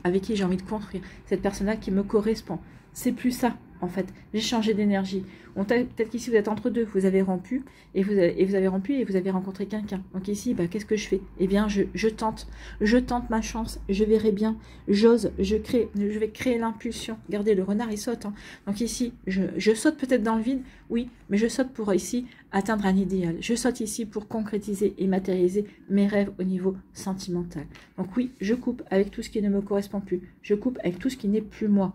avec qui j'ai envie de construire, cette personne-là qui me correspond. C'est plus ça, en fait. J'ai changé d'énergie. Peut-être qu'ici, vous êtes entre deux. Vous avez rompu et vous avez rompu et vous avez rencontré quelqu'un. Donc ici, qu'est-ce que je fais? Eh bien, je tente. Je tente ma chance. Je verrai bien. J'ose. Je vais créer l'impulsion. Regardez, le renard, il saute. Hein. Donc ici, je saute peut-être dans le vide. Oui, mais je saute pour ici atteindre un idéal. Je saute ici pour concrétiser et matérialiser mes rêves au niveau sentimental. Donc oui, je coupe avec tout ce qui ne me correspond plus. Je coupe avec tout ce qui n'est plus moi.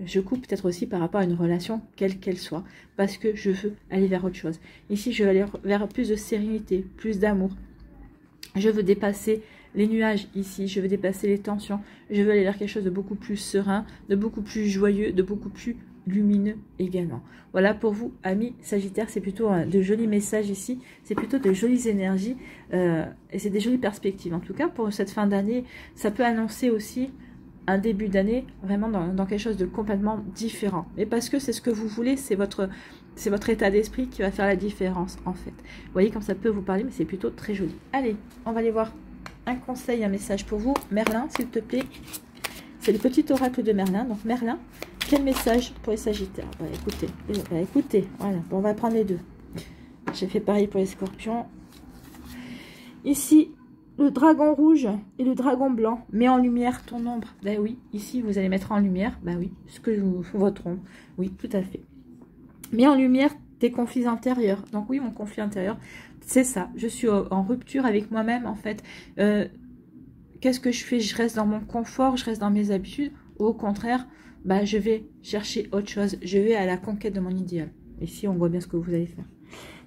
Je coupe peut-être aussi par rapport à une relation, quelle qu'elle soit, parce que je veux aller vers autre chose. Ici, je veux aller vers plus de sérénité, plus d'amour. Je veux dépasser les nuages ici, je veux dépasser les tensions. Je veux aller vers quelque chose de beaucoup plus serein, de beaucoup plus joyeux, de beaucoup plus lumineux également. Voilà pour vous, amis Sagittaires, c'est plutôt de jolis messages ici, c'est plutôt de jolies énergies, et c'est des jolies perspectives. En tout cas, pour cette fin d'année, ça peut annoncer aussi un début d'année vraiment dans quelque chose de complètement différent. Mais parce que c'est ce que vous voulez, c'est votre état d'esprit qui va faire la différence en fait. Vous voyez comme ça peut vous parler, mais c'est plutôt très joli. Allez, on va aller voir un conseil, un message pour vous. Merlin, s'il te plaît. C'est le petit oracle de Merlin. Donc Merlin, quel message pour les Sagittaires? Écoutez, voilà. Bon, on va prendre les deux. J'ai fait pareil pour les Scorpions. Ici, le dragon rouge et le dragon blanc, met en lumière ton ombre. Ben oui, ici vous allez mettre en lumière, ben oui, votre ombre. Oui, tout à fait. Mets en lumière tes conflits intérieurs. Donc oui, mon conflit intérieur, c'est ça. Je suis en rupture avec moi-même en fait. qu'est-ce que je fais? Je reste dans mon confort, je reste dans mes habitudes, ou au contraire, bah, je vais chercher autre chose, je vais à la conquête de mon idéal. Ici, on voit bien ce que vous allez faire.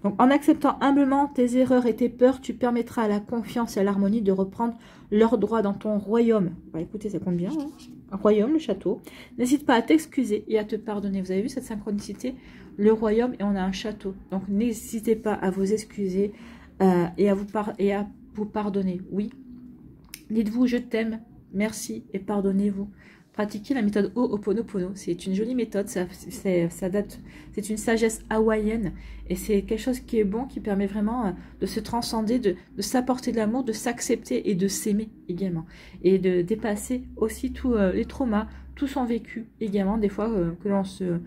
Donc, en acceptant humblement tes erreurs et tes peurs, tu permettras à la confiance et à l'harmonie de reprendre leurs droits dans ton royaume. Bah, écoutez, ça compte bien, hein, un royaume, le château. N'hésite pas à t'excuser et à te pardonner. Vous avez vu cette synchronicité? Le royaume et on a un château. Donc, n'hésitez pas à vous excuser et à vous pardonner. Oui. Dites-vous, je t'aime, merci et pardonnez-vous. Pratiquez la méthode Ho'oponopono. C'est une jolie méthode, c'est une sagesse hawaïenne et c'est quelque chose qui est bon, qui permet vraiment de se transcender, de s'apporter de l'amour, de s'accepter et de s'aimer également. Et de dépasser aussi tous les traumas, tout son vécu également, des fois que l'on se...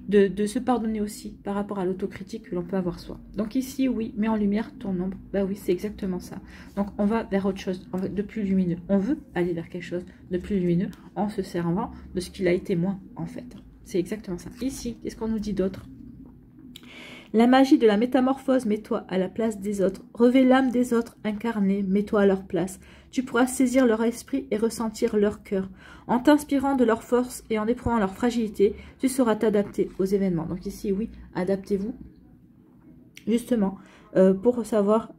De se pardonner aussi par rapport à l'autocritique que l'on peut avoir soi. Donc ici, oui, mets en lumière ton ombre. Bah oui, c'est exactement ça. Donc on va vers autre chose, de plus lumineux. On veut aller vers quelque chose de plus lumineux en se servant de ce qu'il a été moins, en fait. C'est exactement ça. Ici, qu'est-ce qu'on nous dit d'autre? La magie de la métamorphose, mets-toi à la place des autres. Revêt l'âme des autres incarnée, mets-toi à leur place. Tu pourras saisir leur esprit et ressentir leur cœur. En t'inspirant de leur force et en éprouvant leur fragilité, tu sauras t'adapter aux événements. Donc ici, oui, adaptez-vous, justement, pour savoir...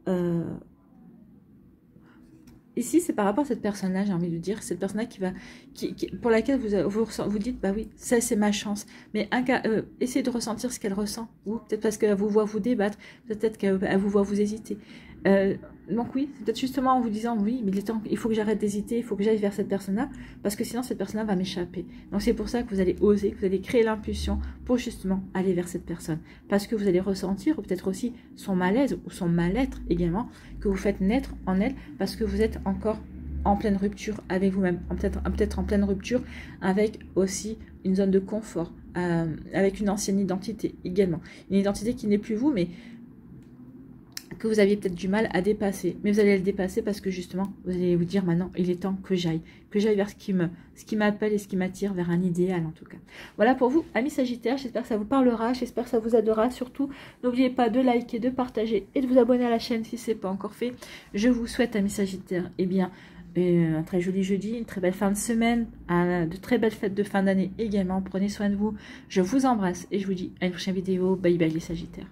Ici, c'est par rapport à cette personne-là, j'ai envie de dire, cette personne-là pour laquelle vous dites, bah oui, ça c'est ma chance. Mais essayez de ressentir ce qu'elle ressent. Ou peut-être parce qu'elle vous voit vous débattre, peut-être qu'elle vous voit vous hésiter. Donc oui, c'est peut-être justement en vous disant, oui, mais il faut que j'arrête d'hésiter, il faut que j'aille vers cette personne-là, parce que sinon cette personne-là va m'échapper. Donc c'est pour ça que vous allez oser, que vous allez créer l'impulsion pour justement aller vers cette personne. Parce que vous allez ressentir, ou peut-être aussi son malaise ou son mal-être également, que vous faites naître en elle, parce que vous êtes encore en pleine rupture avec vous-même, peut-être en pleine rupture avec aussi une zone de confort, avec une ancienne identité également. Une identité qui n'est plus vous, mais que vous aviez peut-être du mal à dépasser. Mais vous allez le dépasser parce que justement, vous allez vous dire maintenant, il est temps que j'aille vers ce qui m'appelle et ce qui m'attire vers un idéal en tout cas. Voilà pour vous, amis Sagittaires, j'espère que ça vous parlera, j'espère que ça vous aidera. Surtout, n'oubliez pas de liker, de partager et de vous abonner à la chaîne si ce n'est pas encore fait. Je vous souhaite, amis Sagittaires, eh bien, un très joli jeudi, une très belle fin de semaine, de très belles fêtes de fin d'année également. Prenez soin de vous, je vous embrasse et je vous dis à une prochaine vidéo. Bye bye les Sagittaires.